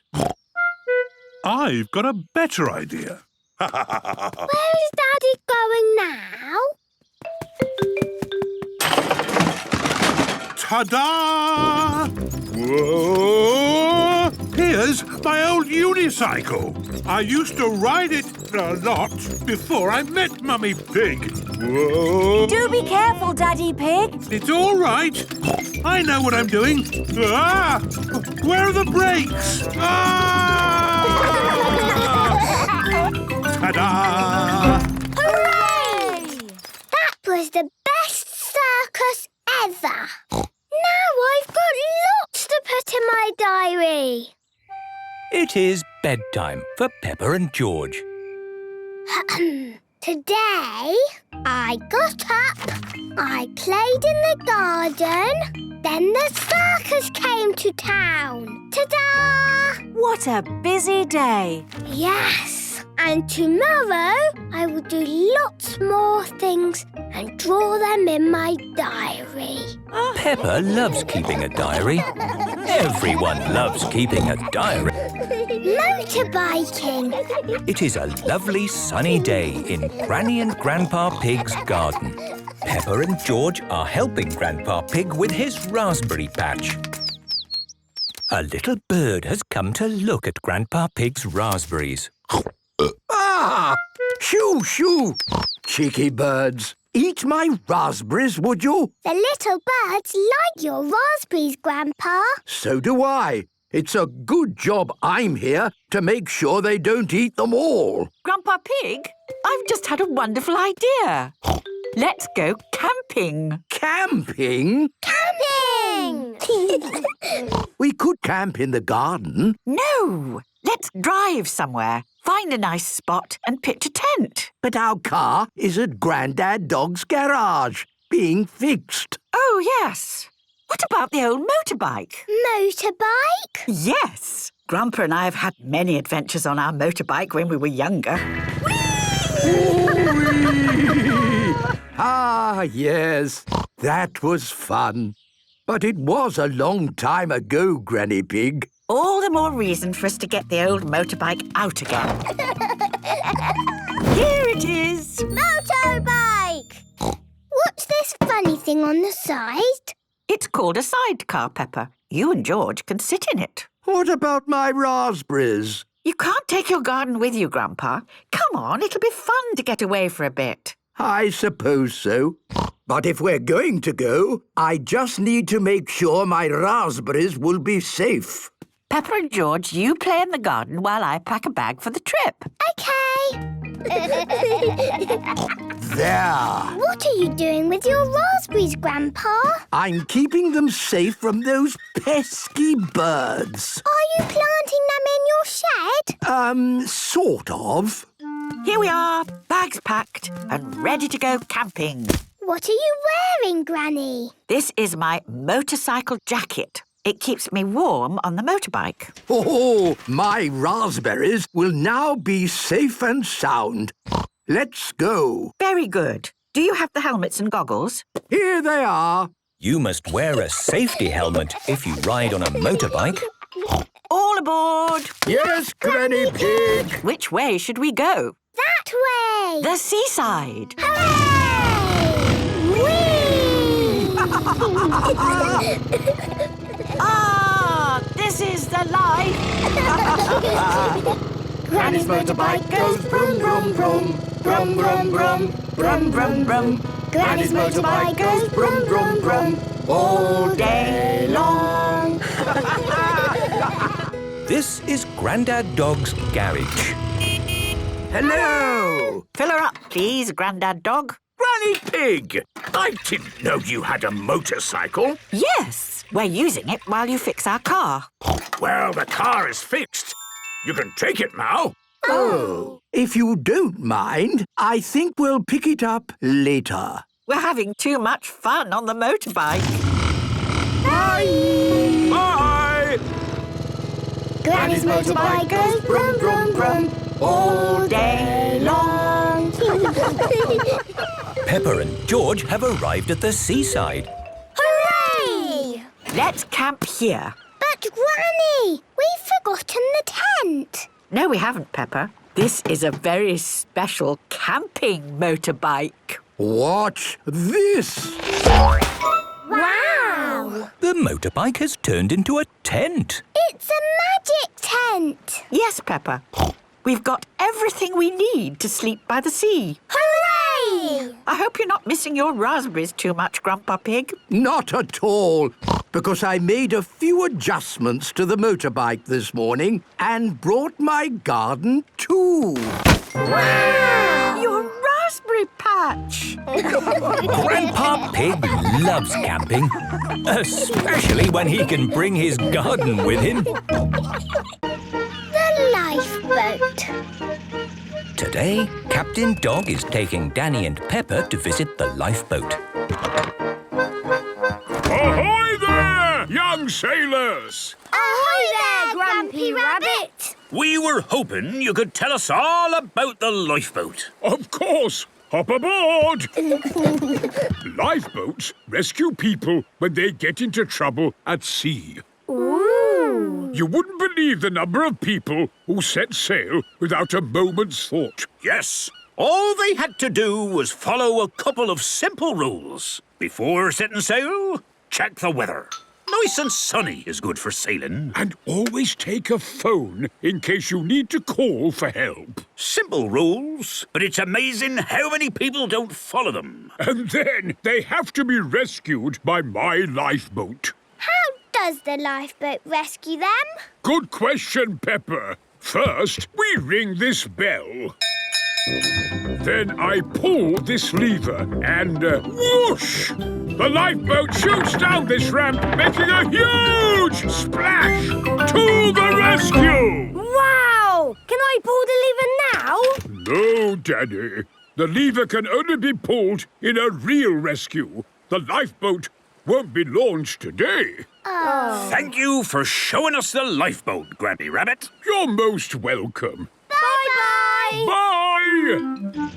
I've got a better idea. Where is Daddy going now? Ta-da! Whoa! Here's my old unicycle. I used to ride it a lot before I met Mummy Pig. Whoa! Do be careful, Daddy Pig. It's all right. I know what I'm doing. Ah! Where are the brakes? Ah! Ta-da! Hooray! That was the best circus ever. Now I've got lots to put in my diary. It is bedtime for Peppa and George. Today, I got up, I played in the garden, then the circus came to town. Ta-da! What a busy day. Yes, and tomorrow I will do lots more things and draw them in my diary. Peppa loves keeping a diary. Everyone loves keeping a diary. Motorbiking. It is a lovely sunny day in Granny and Grandpa Pig's garden. Peppa and George are helping Grandpa Pig with his raspberry patch. A little bird has come to look at Grandpa Pig's raspberries. Ah! Shoo, shoo! Cheeky birds. Eat my raspberries, would you? The little birds like your raspberries, Grandpa. So do I. It's a good job I'm here to make sure they don't eat them all. Grandpa Pig, I've just had a wonderful idea. Let's go camping. Camping? Camping! We could camp in the garden. No, let's Let's drive somewhere. Find a nice spot and pitch a tent. But our car is at Grandad Dog's garage, being fixed. Oh, yes. What about the old motorbike? Motorbike? Yes. Grandpa and I have had many adventures on our motorbike when we were younger. Ah, yes. That was fun. But it was a long time ago, Granny Pig. All the more reason for us to get the old motorbike out again. Here it is. Motorbike! What's this funny thing on the side? It's called a sidecar, Peppa. You and George can sit in it. What about my raspberries? You can't take your garden with you, Grandpa. Come on, it'll be fun to get away for a bit. I suppose so. But if we're going to go, I just need to make sure my raspberries will be safe. Peppa and George, you play in the garden while I pack a bag for the trip. OK. There. What are you doing with your raspberries, Grandpa? I'm keeping them safe from those pesky birds. Are you planting them in your shed? Sort of. Here we are, bags packed and ready to go camping. What are you wearing, Granny? This is my motorcycle jacket. It keeps me warm on the motorbike. Oh, my raspberries will now be safe and sound. Let's go. Very good. Do you have the helmets and goggles? Here they are. You must wear a safety helmet if you ride on a motorbike. All aboard! Yes, Granny Pig! Which way should we go? That way! The seaside! Ah, this is the life! Granny's motorbike goes brum, brum, brum. Brum, brum, brum. Brum, brum, brum. Granny's motorbike goes brum, brum, brum. All day long. This is Grandad Dog's garage. Hello! Fill her up, please, Grandad Dog. Granny Pig! I didn't know you had a motorcycle. Yes, we're using it while you fix our car. Well, the car is fixed. You can take it now. Oh. If you don't mind, I think we'll pick it up later. We're having too much fun on the motorbike. Bye! Bye! Granny's motorbike goes brum, brum, brum. All day long. Peppa and George have arrived at the seaside. Hooray! Let's camp here. But, Granny, we've forgotten the tent. No, we haven't, Peppa. This is a very special camping motorbike. Watch this! Wow! The motorbike has turned into a tent. It's a magic tent. Yes, Peppa. We've got everything we need to sleep by the sea. Hooray! I hope you're not missing your raspberries too much, Grandpa Pig. Not at all, because I made a few adjustments to the motorbike this morning and brought my garden too. Wow! Your raspberry patch! Grandpa Pig loves camping, especially when he can bring his garden with him. The lifeboat. Today, Captain Dog is taking Danny and Peppa to visit the lifeboat. Ahoy there, young sailors! Ahoy there, Grampy Rabbit! We were hoping you could tell us all about the lifeboat. Of course! Hop aboard! Lifeboats rescue people when they get into trouble at sea. Ooh! You wouldn't believe the number of people who set sail without a moment's thought. Yes, all they had to do was follow a couple of simple rules. Before setting sail, check the weather. Nice and sunny is good for sailing. And always take a phone in case you need to call for help. Simple rules, but it's amazing how many people don't follow them. And then they have to be rescued by my lifeboat. How does the lifeboat rescue them? Good question, Peppa. First, we ring this bell. Then I pull this lever and whoosh! The lifeboat shoots down this ramp, making a huge splash! To the rescue! Wow! No, Daddy. The lever can only be pulled in a real rescue. The lifeboat won't be launched today. Oh. Thank you for showing us the lifeboat, Grampy Rabbit. You're most welcome. Bye-bye. Bye!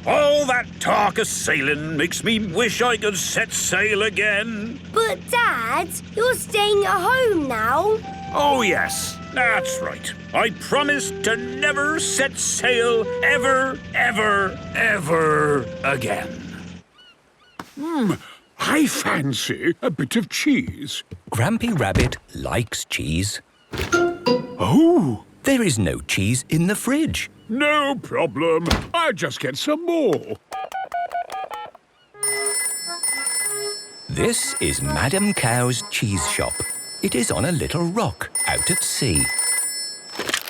All that talk of sailing makes me wish I could set sail again. But, Dad, you're staying at home now. Oh, yes, that's right. I promise to never set sail ever, ever, ever again. I fancy a bit of cheese. Grampy Rabbit likes cheese. Oh! There is no cheese in the fridge. No problem. I'll just get some more. This is Madam Cow's cheese shop. It is on a little rock out at sea.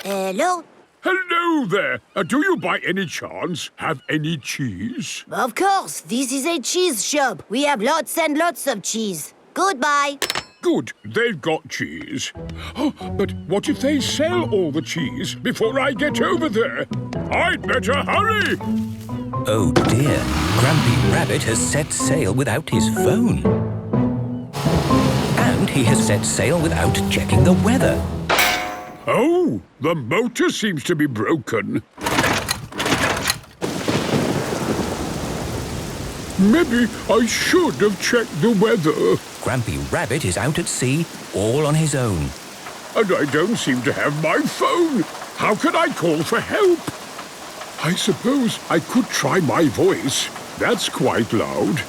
Hello? Hello there. Do you by any chance have any cheese? Of course, this is a cheese shop. We have lots and lots of cheese. Goodbye. Good, they've got cheese. Oh, but what if they sell all the cheese before I get over there? I'd better hurry! Oh dear, Grampy Rabbit has set sail without his phone. And he has set sail without checking the weather. Oh, the motor seems to be broken. Maybe I should have checked the weather. Grampy Rabbit is out at sea, all on his own. And I don't seem to have my phone. How can I call for help? I suppose I could try my voice. That's quite loud.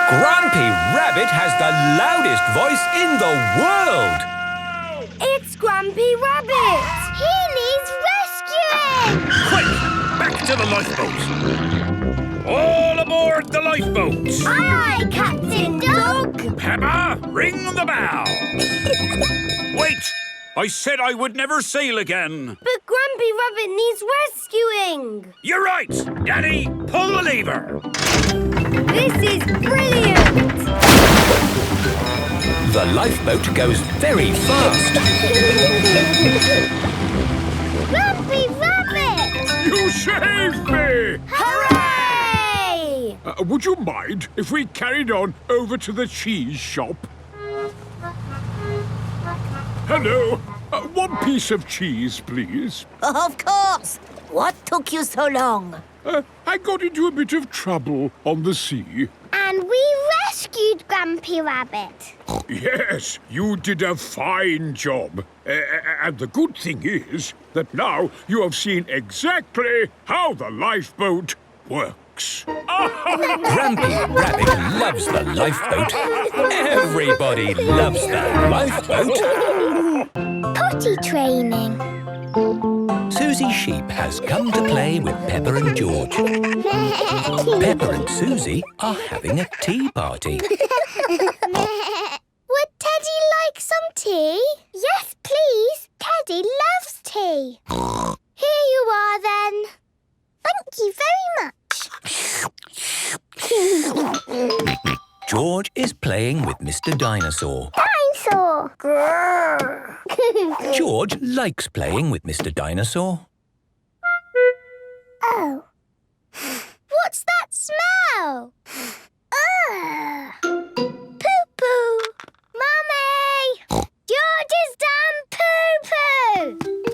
Grampy Rabbit has the loudest voice in the world! It's Grampy Rabbit! He needs rescuing! Quick! Back to the lifeboat! All aboard the lifeboat! Aye, Captain Dog! Peppa, ring the bell! Wait! I said I would never sail again. But Grampy Rabbit needs rescuing. You're right! Daddy, pull the lever! This is brilliant! The lifeboat goes very fast. Grampy Rabbit! You saved me! Hooray! Would you mind if we carried on over to the cheese shop? Hello. One piece of cheese, please. Of course. What took you so long? I got into a bit of trouble on the sea. And we rescued Grampy Rabbit. Yes, you did a fine job. And the good thing is that now you have seen exactly how the lifeboat works. Grampy Rabbit loves the lifeboat. Everybody loves the lifeboat. Potty training. Susie Sheep has come to play with Peppa and George. Peppa and Susie are having a tea party. Would Teddy like some tea? Yes, please. Teddy loves tea. Here you are, then. Thank you very much. George is playing with Mr. Dinosaur. Dinosaur. Grrr. George likes playing with Mr. Dinosaur. Oh. What's that smell? Poo-poo. Mummy! George has done poo-poo!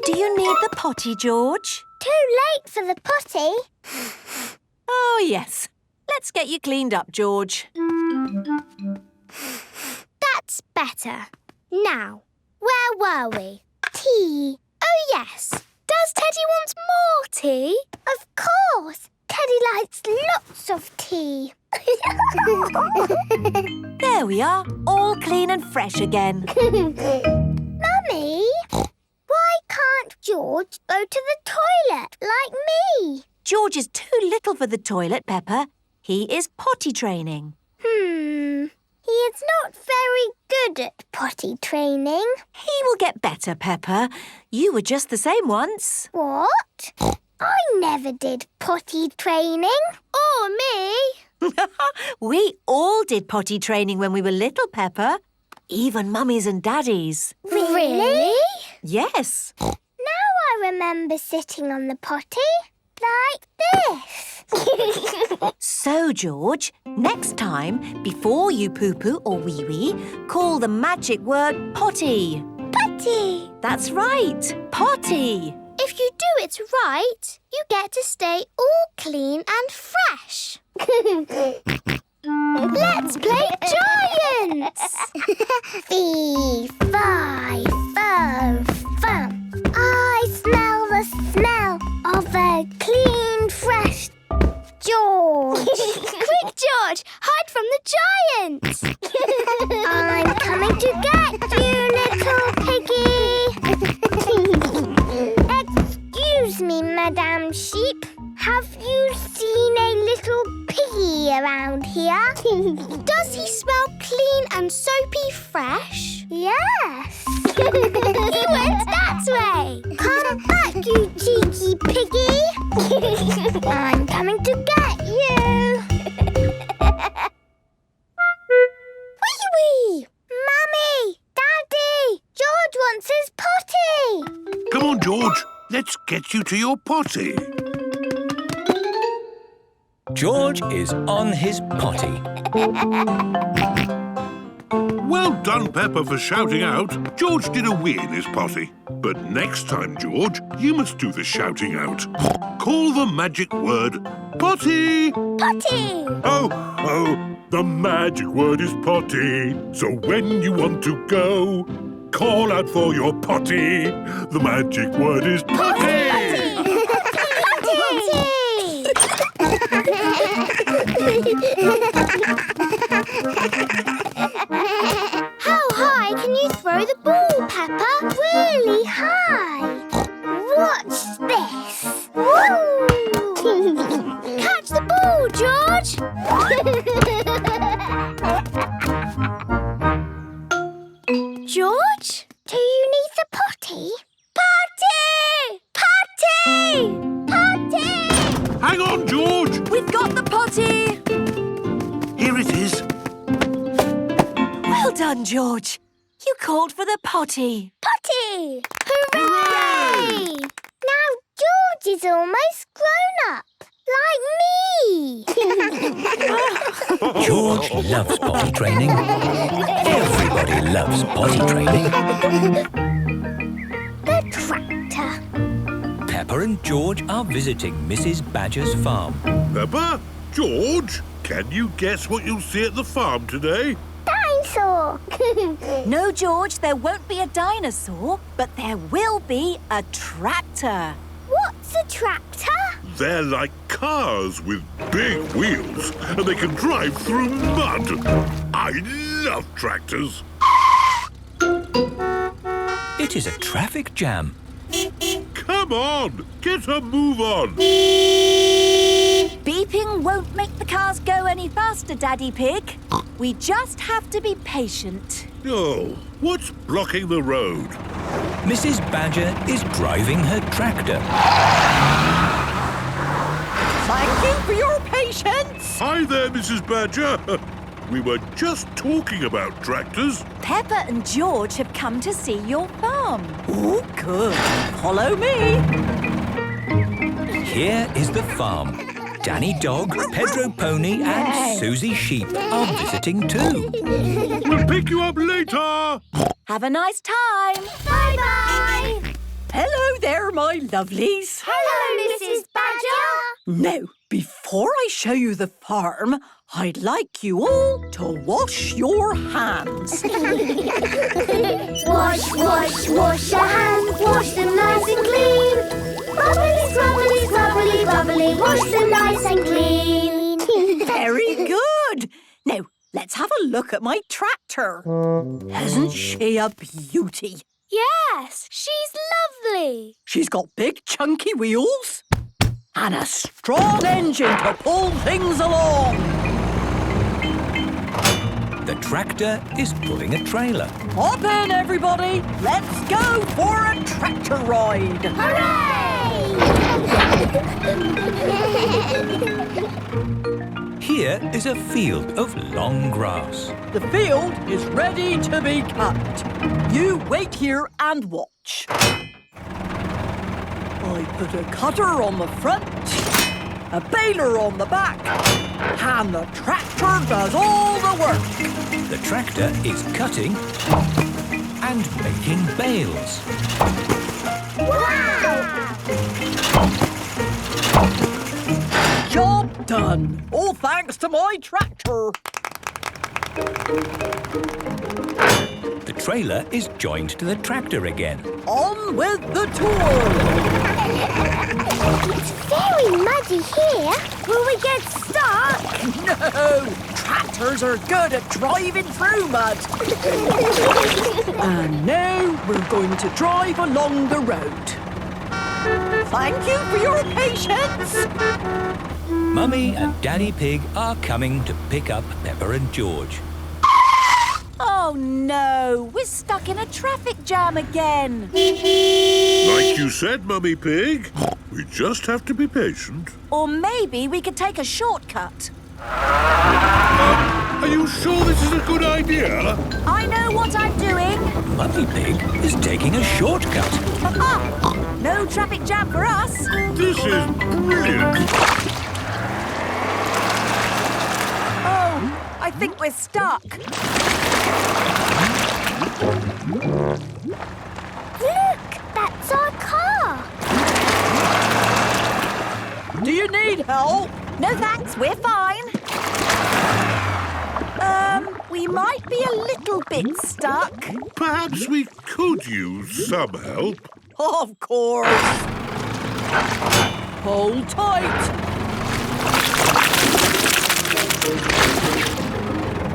Do you need the potty, George? Too late for the potty. Oh, yes. Let's get you cleaned up, George. That's better. Now, where were we? Tea. Oh, yes. Does Teddy want more tea? Of course. Teddy likes lots of tea. There we are, all clean and fresh again. Mummy, why can't George go to the toilet like me? George is too little for the toilet, Peppa. He is potty training. He is not very good at potty training. He will get better, Peppa. You were just the same once. What? I never did potty training. Or me. We all did potty training when we were little, Peppa. Even mummies and daddies. Really? Yes. Now I remember sitting on the potty like this. So, George, next time, before you poo-poo or wee-wee, call the magic word potty. Potty! That's right, potty. If you do it right, you get to stay all clean and fresh. Let's play giants! Fee, fi, fo, fum. I smell the smell of a clean, fresh George. Quick, George, hide from the giants. I'm coming to get you, little piggy. Excuse me, Madame Sheep. Have you seen a little piggy around here? Does he smell clean and soapy fresh? Yes. He went that way. Come back, you cheeky piggy. I'm coming to get you. Wee-wee! Mummy! Daddy! George wants his potty. Come on, George. Let's get you to your potty. George is on his potty. Well done, Peppa, for shouting out. George did a wee in his potty. But next time, George, you must do the shouting out. Call the magic word potty. Potty! Oh, the magic word is potty. So when you want to go, call out for your potty. The magic word is potty. How high can you throw the ball, Peppa? Really high. Watch this. Woo! Catch the ball, George. George? Do you need the potty? Potty! Potty! Potty! Hang on, George. We've got the potty. Here it is. Well done, George. You called for the potty. Potty! Hooray! Now George is almost grown up. Like me. George loves potty training. Everybody loves potty training. The tractor. Peppa and George are visiting Mrs. Badger's farm. Peppa, George, can you guess what you'll see at the farm today? Dinosaur. No, George, there won't be a dinosaur, but there will be a tractor. What's a tractor? They're like cars with big wheels, and they can drive through mud. I love tractors. It is a traffic jam. Come on, get a move on. Beeping won't make the cars go any faster, Daddy Pig. We just have to be patient. Oh, what's blocking the road? Mrs. Badger is driving her tractor. Thank you for your patience. Hi there, Mrs. Badger. We were just talking about tractors. Peppa and George have come to see your farm. Oh, good. Follow me. Here is the farm. Danny Dog, Pedro Pony and Susie Sheep are visiting too. We'll pick you up later. Have a nice time. Bye-bye. Hello there, my lovelies. Hello, Mrs. Badger. Now, before I show you the farm, I'd like you all to wash your hands. Wash, wash, wash your hands. Wash them nice and clean. Bubbly, scrubbly, scrubbly, bubbly. Wash them nice and clean. Very good. Now, let's have a look at my tractor. Isn't she a beauty? Yes, she's lovely. She's got big chunky wheels and a strong engine to pull things along. The tractor is pulling a trailer. Hop in, everybody. Let's go for a tractor ride. Here is a field of long grass. The field is ready to be cut. You wait here and watch. I put a cutter on the front, a baler on the back, and the tractor does all the work. The tractor is cutting and making bales. Wow! Job done. All thanks to my tractor. The trailer is joined to the tractor again. On with the tour. It's very muddy here. Will we get stuck? No! Tractors are good at driving through mud. And now we're going to drive along the road. Thank you for your patience. Mummy and Daddy Pig are coming to pick up Peppa and George. Oh no, we're stuck in a traffic jam again. Like you said, Mummy Pig, we just have to be patient. Or maybe we could take a shortcut. Are you sure this is a good idea? I know what I'm doing. Mummy Pig is taking a shortcut. No traffic jam for us. This is brilliant. Oh, I think we're stuck. Look, that's our car. Do you need help? No thanks, we're fine. We might be a little bit stuck. Perhaps we could use some help. Of course. Hold tight.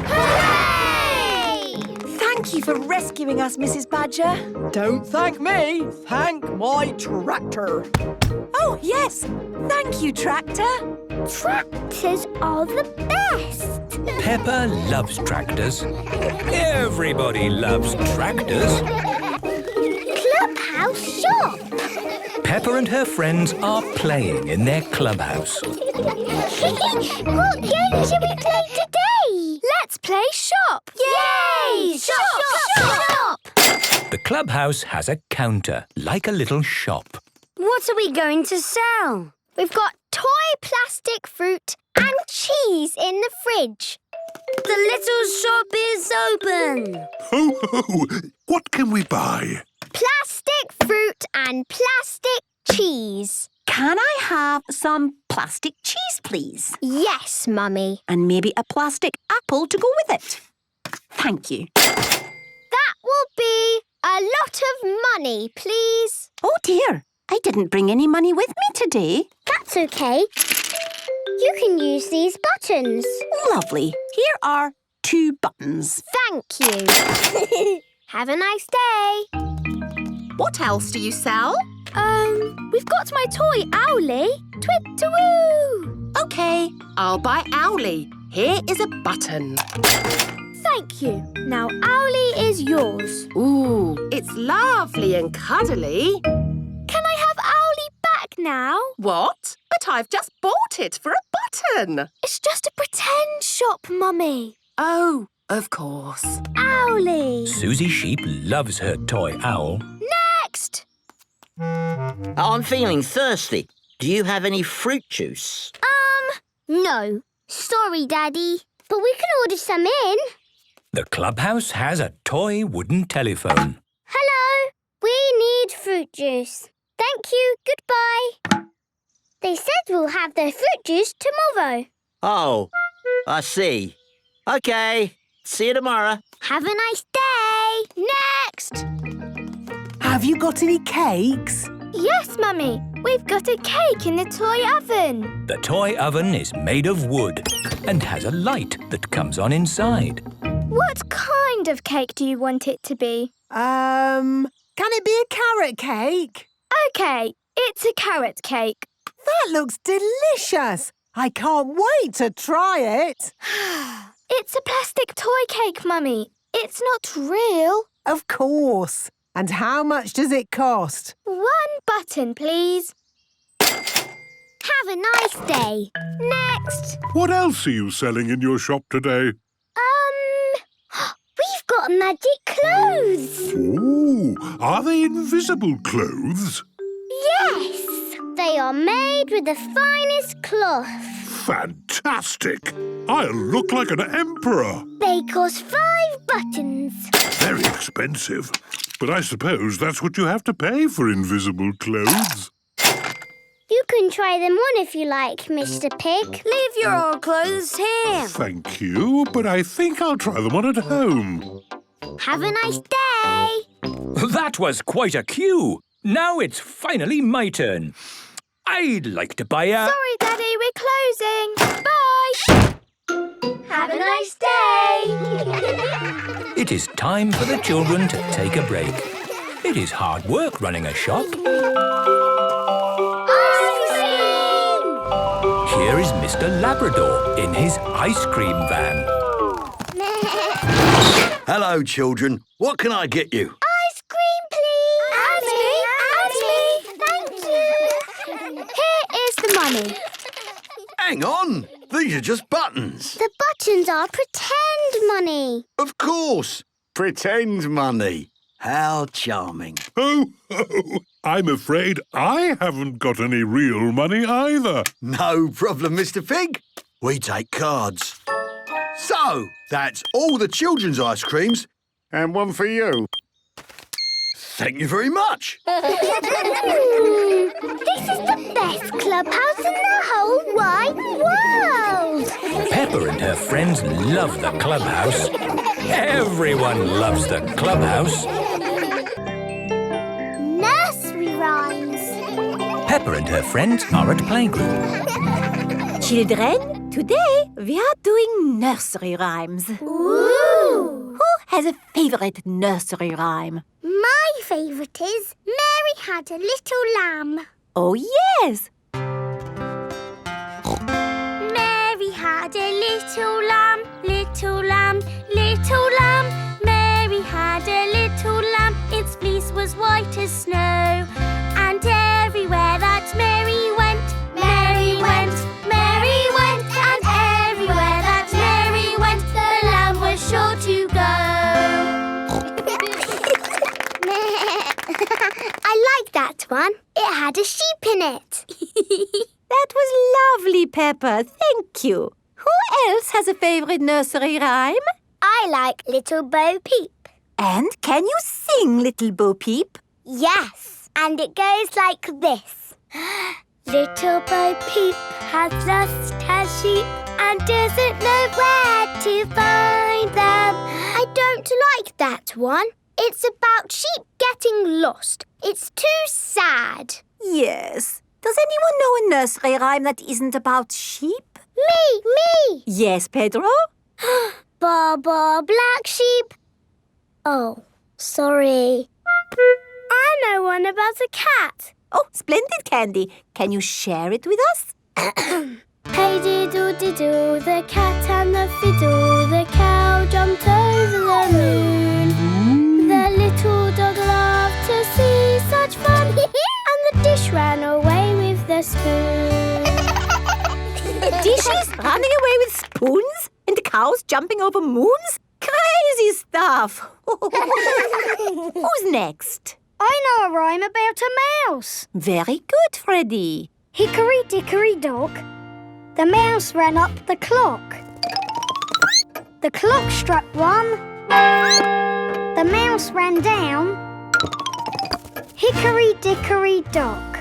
Hooray! Thank you for rescuing us, Mrs. Badger. Don't thank me. Thank my tractor. Oh, yes. Thank you, Tractor. Tractors are the best. Peppa loves tractors. Everybody loves tractors. Clubhouse shop. Peppa and her friends are playing in their clubhouse. What game shall we play today? Let's play shop. Yay! Shop! The clubhouse has a counter, like a little shop. What are we going to sell? We've got toy plastic fruit and cheese in the fridge. The little shop is open. Ho, ho! What can we buy? Plastic fruit and plastic cheese. Can I have some plastic cheese, please? Yes, Mummy. And maybe a plastic apple to go with it. Thank you. That will be a lot of money, please. Oh, dear. I didn't bring any money with me today. That's okay. You can use these buttons. Lovely. Here are 2 buttons. Thank you. Have a nice day. What else do you sell? We've got my toy Owlie. Twit-to-woo! OK, I'll buy Owlie. Here is a button. Thank you. Now Owlie is yours. Ooh, it's lovely and cuddly. Can I have Owlie back now? What? But I've just bought it for a button. It's just a pretend shop, Mummy. Oh, of course. Owlie. Susie Sheep loves her toy owl. Next! I'm feeling thirsty. Do you have any fruit juice? No. Sorry, Daddy. But we can order some in. The clubhouse has a toy wooden telephone. Hello. We need fruit juice. Thank you. Goodbye. They said we'll have their fruit juice tomorrow. Oh, I see. OK. See you tomorrow. Have a nice day. Next! Have you got any cakes? Yes, Mummy. We've got a cake in the toy oven. The toy oven is made of wood and has a light that comes on inside. What kind of cake do you want it to be? Can it be a carrot cake? OK, it's a carrot cake. That looks delicious. I can't wait to try it. It's a plastic toy cake, Mummy. It's not real. Of course. And how much does it cost? 1 button, please. Have a nice day. Next! What else are you selling in your shop today? We've got magic clothes. Ooh, are they invisible clothes? Yes! They are made with the finest cloth. Fantastic! I'll look like an emperor. They cost 5 buttons. Very expensive. But I suppose that's what you have to pay for invisible clothes. You can try them on if you like, Mr. Pig. Leave your old clothes here. Thank you, but I think I'll try them on at home. Have a nice day. That was quite a queue. Now it's finally my turn. I'd like to buy a... Sorry, Daddy, we're closing. Bye. Have a nice day. It is time for the children to take a break. It is hard work running a shop. Ice cream! Here is Mr. Labrador in his ice cream van. Hello, children. What can I get you? Ice cream, please. And me. Thank you. Here is the money. Hang on. These are just buttons. The buttons are pretend money. Of course. Pretend money. How charming. Oh, I'm afraid I haven't got any real money either. No problem, Mr. Pig. We take cards. So, that's all the children's ice creams. And one for you. Thank you very much. This is the best clubhouse in the whole wide world. Peppa and her friends love the clubhouse. Everyone loves the clubhouse. Nursery rhymes. Peppa and her friends are at playgroup. Children, today we are doing nursery rhymes. Ooh! Who has a favourite nursery rhyme? My favourite is Mary Had a Little Lamb. Oh, yes! Mary had a little lamb, little lamb, little lamb. Mary had a little lamb, its fleece was white as snow. And everywhere that Mary went, Mary went, Mary went. And everywhere that Mary went, the lamb was sure to go. I like that one. It had a sheep in it. That was lovely, Peppa. Thank you. Who else has a favourite nursery rhyme? I like Little Bo Peep. And can you sing, Little Bo Peep? Yes, and it goes like this. Little Bo Peep has lost her sheep and doesn't know where to find them. I don't like that one. It's about sheep getting lost. It's too sad. Yes. Does anyone know a nursery rhyme that isn't about sheep? Me! Yes, Pedro? Ba ba black sheep. Oh, sorry. I know one about a cat. Oh, splendid, Candy. Can you share it with us? Hey diddle-diddle, the cat and the fiddle, the cow jumped over the moon. The little dog laughed to see such fun, and the dish ran away with the spoon. Dishes running away with spoons? And cows jumping over moons? Crazy stuff. Who's next? I know a rhyme about a mouse. Very good, Freddy. Hickory dickory dock, the mouse ran up the clock. The clock struck 1, the mouse ran down. Hickory dickory dock.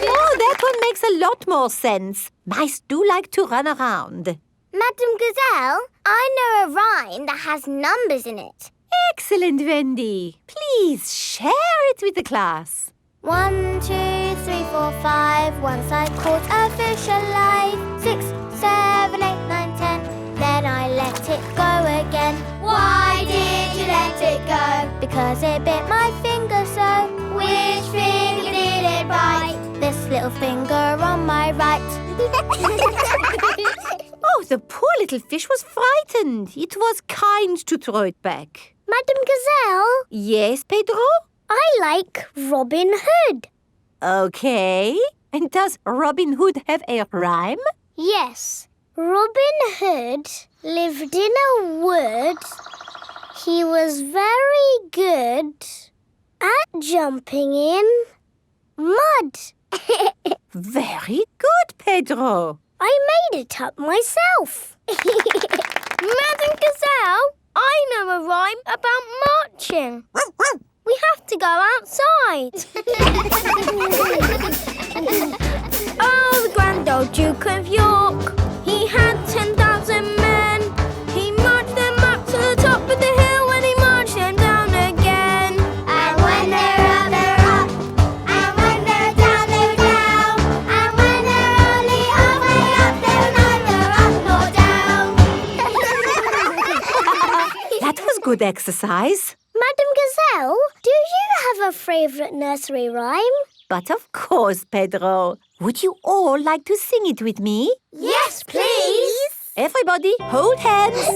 Oh, that one makes a lot more sense. Mice do like to run around. Madam Gazelle, I know a rhyme that has numbers in it. Excellent, Wendy. Please share it with the class. 1, 2, 3, 4, 5. Once I caught a fish alive. 6, 7, 8, 9, 10. Then I let it go again. Why did you let it go? Because it bit my finger so. Which finger did it bite? This little finger on my right. Oh, the poor little fish was frightened. It was kind to throw it back. Madam Gazelle? Yes, Pedro? I like Robin Hood. Okay. And does Robin Hood have a rhyme? Yes. Robin Hood lived in a wood. He was very good at jumping in Mud. Very good, Pedro. I made it up myself. Madam Gazelle, I know a rhyme about marching. We have to go outside. Oh, the grand old Duke of York, he had 10,000 men. He marched them up to the top of the hill and he marched them down again. And when they're up, they're up. And when they're down, they're down. And when they're only halfway up, they're neither up nor down. That was good exercise. Madam Gazelle, do you have a favourite nursery rhyme? But of course, Pedro. Would you all like to sing it with me? Yes, please. Everybody, hold hands.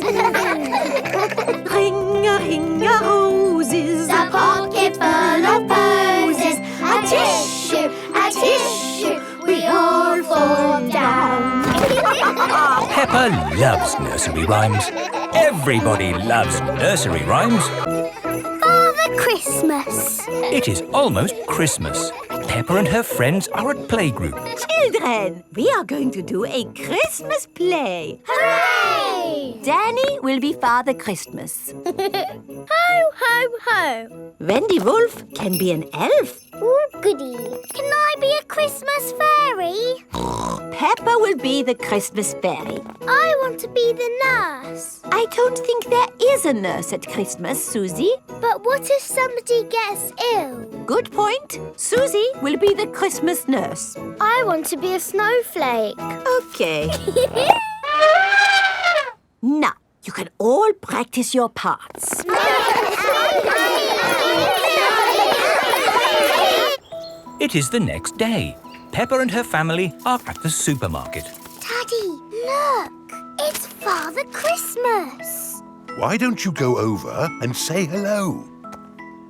Ring-a-ring-a-roses, A pocket full of posies. A tissue, we all fall down. Peppa loves nursery rhymes. Everybody loves nursery rhymes. Father Christmas. It is almost Christmas. Peppa and her friends are at playgroup. Children, we are going to do a Christmas play. Hooray! Danny will be Father Christmas. Ho, ho, ho. Wendy Wolf can be an elf. Ooh, goody. Can I be a Christmas fairy? Peppa will be the Christmas fairy. I want to be the nurse. I don't think there is a nurse at Christmas, Susie. But what if somebody gets ill? Good point. Susie will be the Christmas nurse. I want to be a snowflake. Okay. Now, you can all practice your parts. It is the next day. Peppa and her family are at the supermarket. Daddy, look. It's Father Christmas. Why don't you go over and say hello?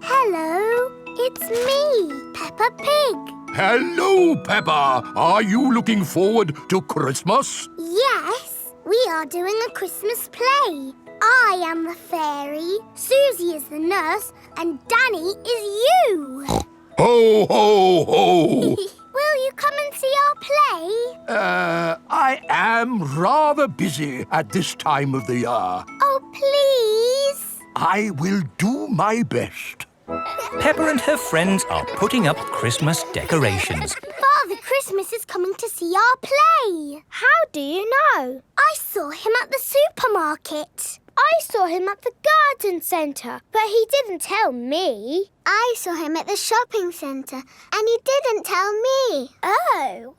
Hello, it's me, Peppa Pig. Hello, Peppa. Are you looking forward to Christmas? Yes, we are doing a Christmas play. I am the fairy, Susie is the nurse, and Danny is you. Ho, ho, ho! Will you come and see our play? I am rather busy at this time of the year. Oh, please. I will do my best. Peppa and her friends are putting up Christmas decorations. Father Christmas is coming to see our play. How do you know? I saw him at the supermarket. I saw him at the garden centre, but he didn't tell me. I saw him at the shopping centre, and he didn't tell me. Oh.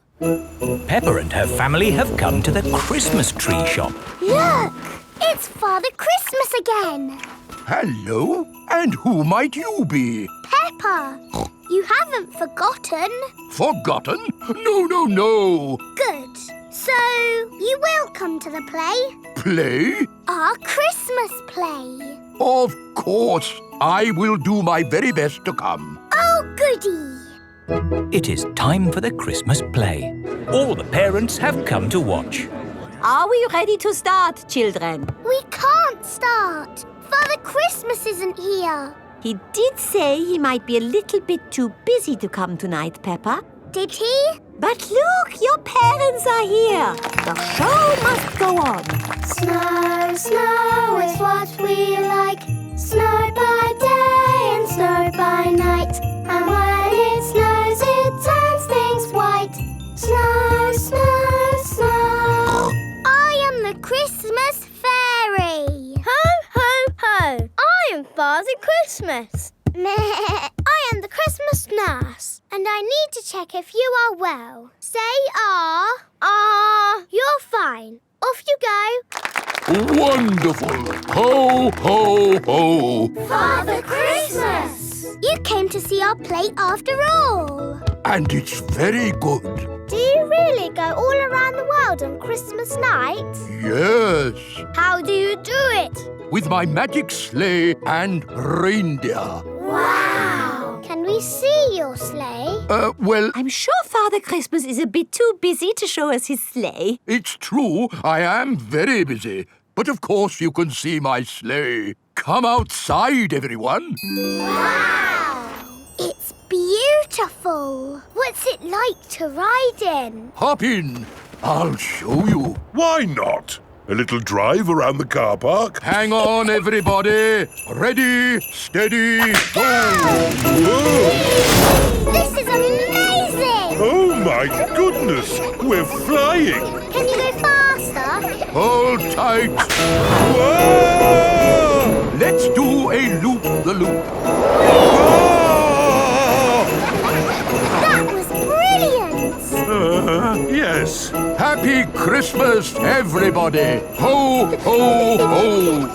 Peppa and her family have come to the Christmas tree shop. Look! It's Father Christmas again. Hello, and who might you be? Peppa, you haven't forgotten. Forgotten? No, no, no. Good. So, you will come to the play? Play? Our Christmas play. Of course. I will do my very best to come. Oh, goody. It is time for the Christmas play. All the parents have come to watch. Are we ready to start, children? We can't start. Father Christmas isn't here. He did say he might be a little bit too busy to come tonight, Peppa. Did he? But look, your parents are here. The show must go on. Snow, snow is what we like. Snow by day and snow by night. And when it snows, it turns things white. Snow, snow, snow. I am the Christmas fairy. Ho, ho, ho. I am Father Christmas. I am the Christmas nurse, and I need to check if you are well. Say ah. Ah, you're fine. Off you go. Wonderful. Ho, ho, ho. Father Christmas! You came to see our play after all. And it's very good. Do you really go all around the world on Christmas night? Yes. How do you do it? With my magic sleigh and reindeer. Wow! Can we see your sleigh? Well... I'm sure Father Christmas is a bit too busy to show us his sleigh. It's true, I am very busy. But of course you can see my sleigh. Come outside, everyone. Wow! It's beautiful. beautiful. What's it like to ride in? Hop in. I'll show you. Why not? A little drive around the car park. Hang on, everybody. Ready, steady, go! This is amazing! Oh, my goodness. We're flying. Can you go faster? Hold tight. Whoa! Let's do a loop-the-loop. That was brilliant! Yes. Happy Christmas, everybody. Ho, ho, ho.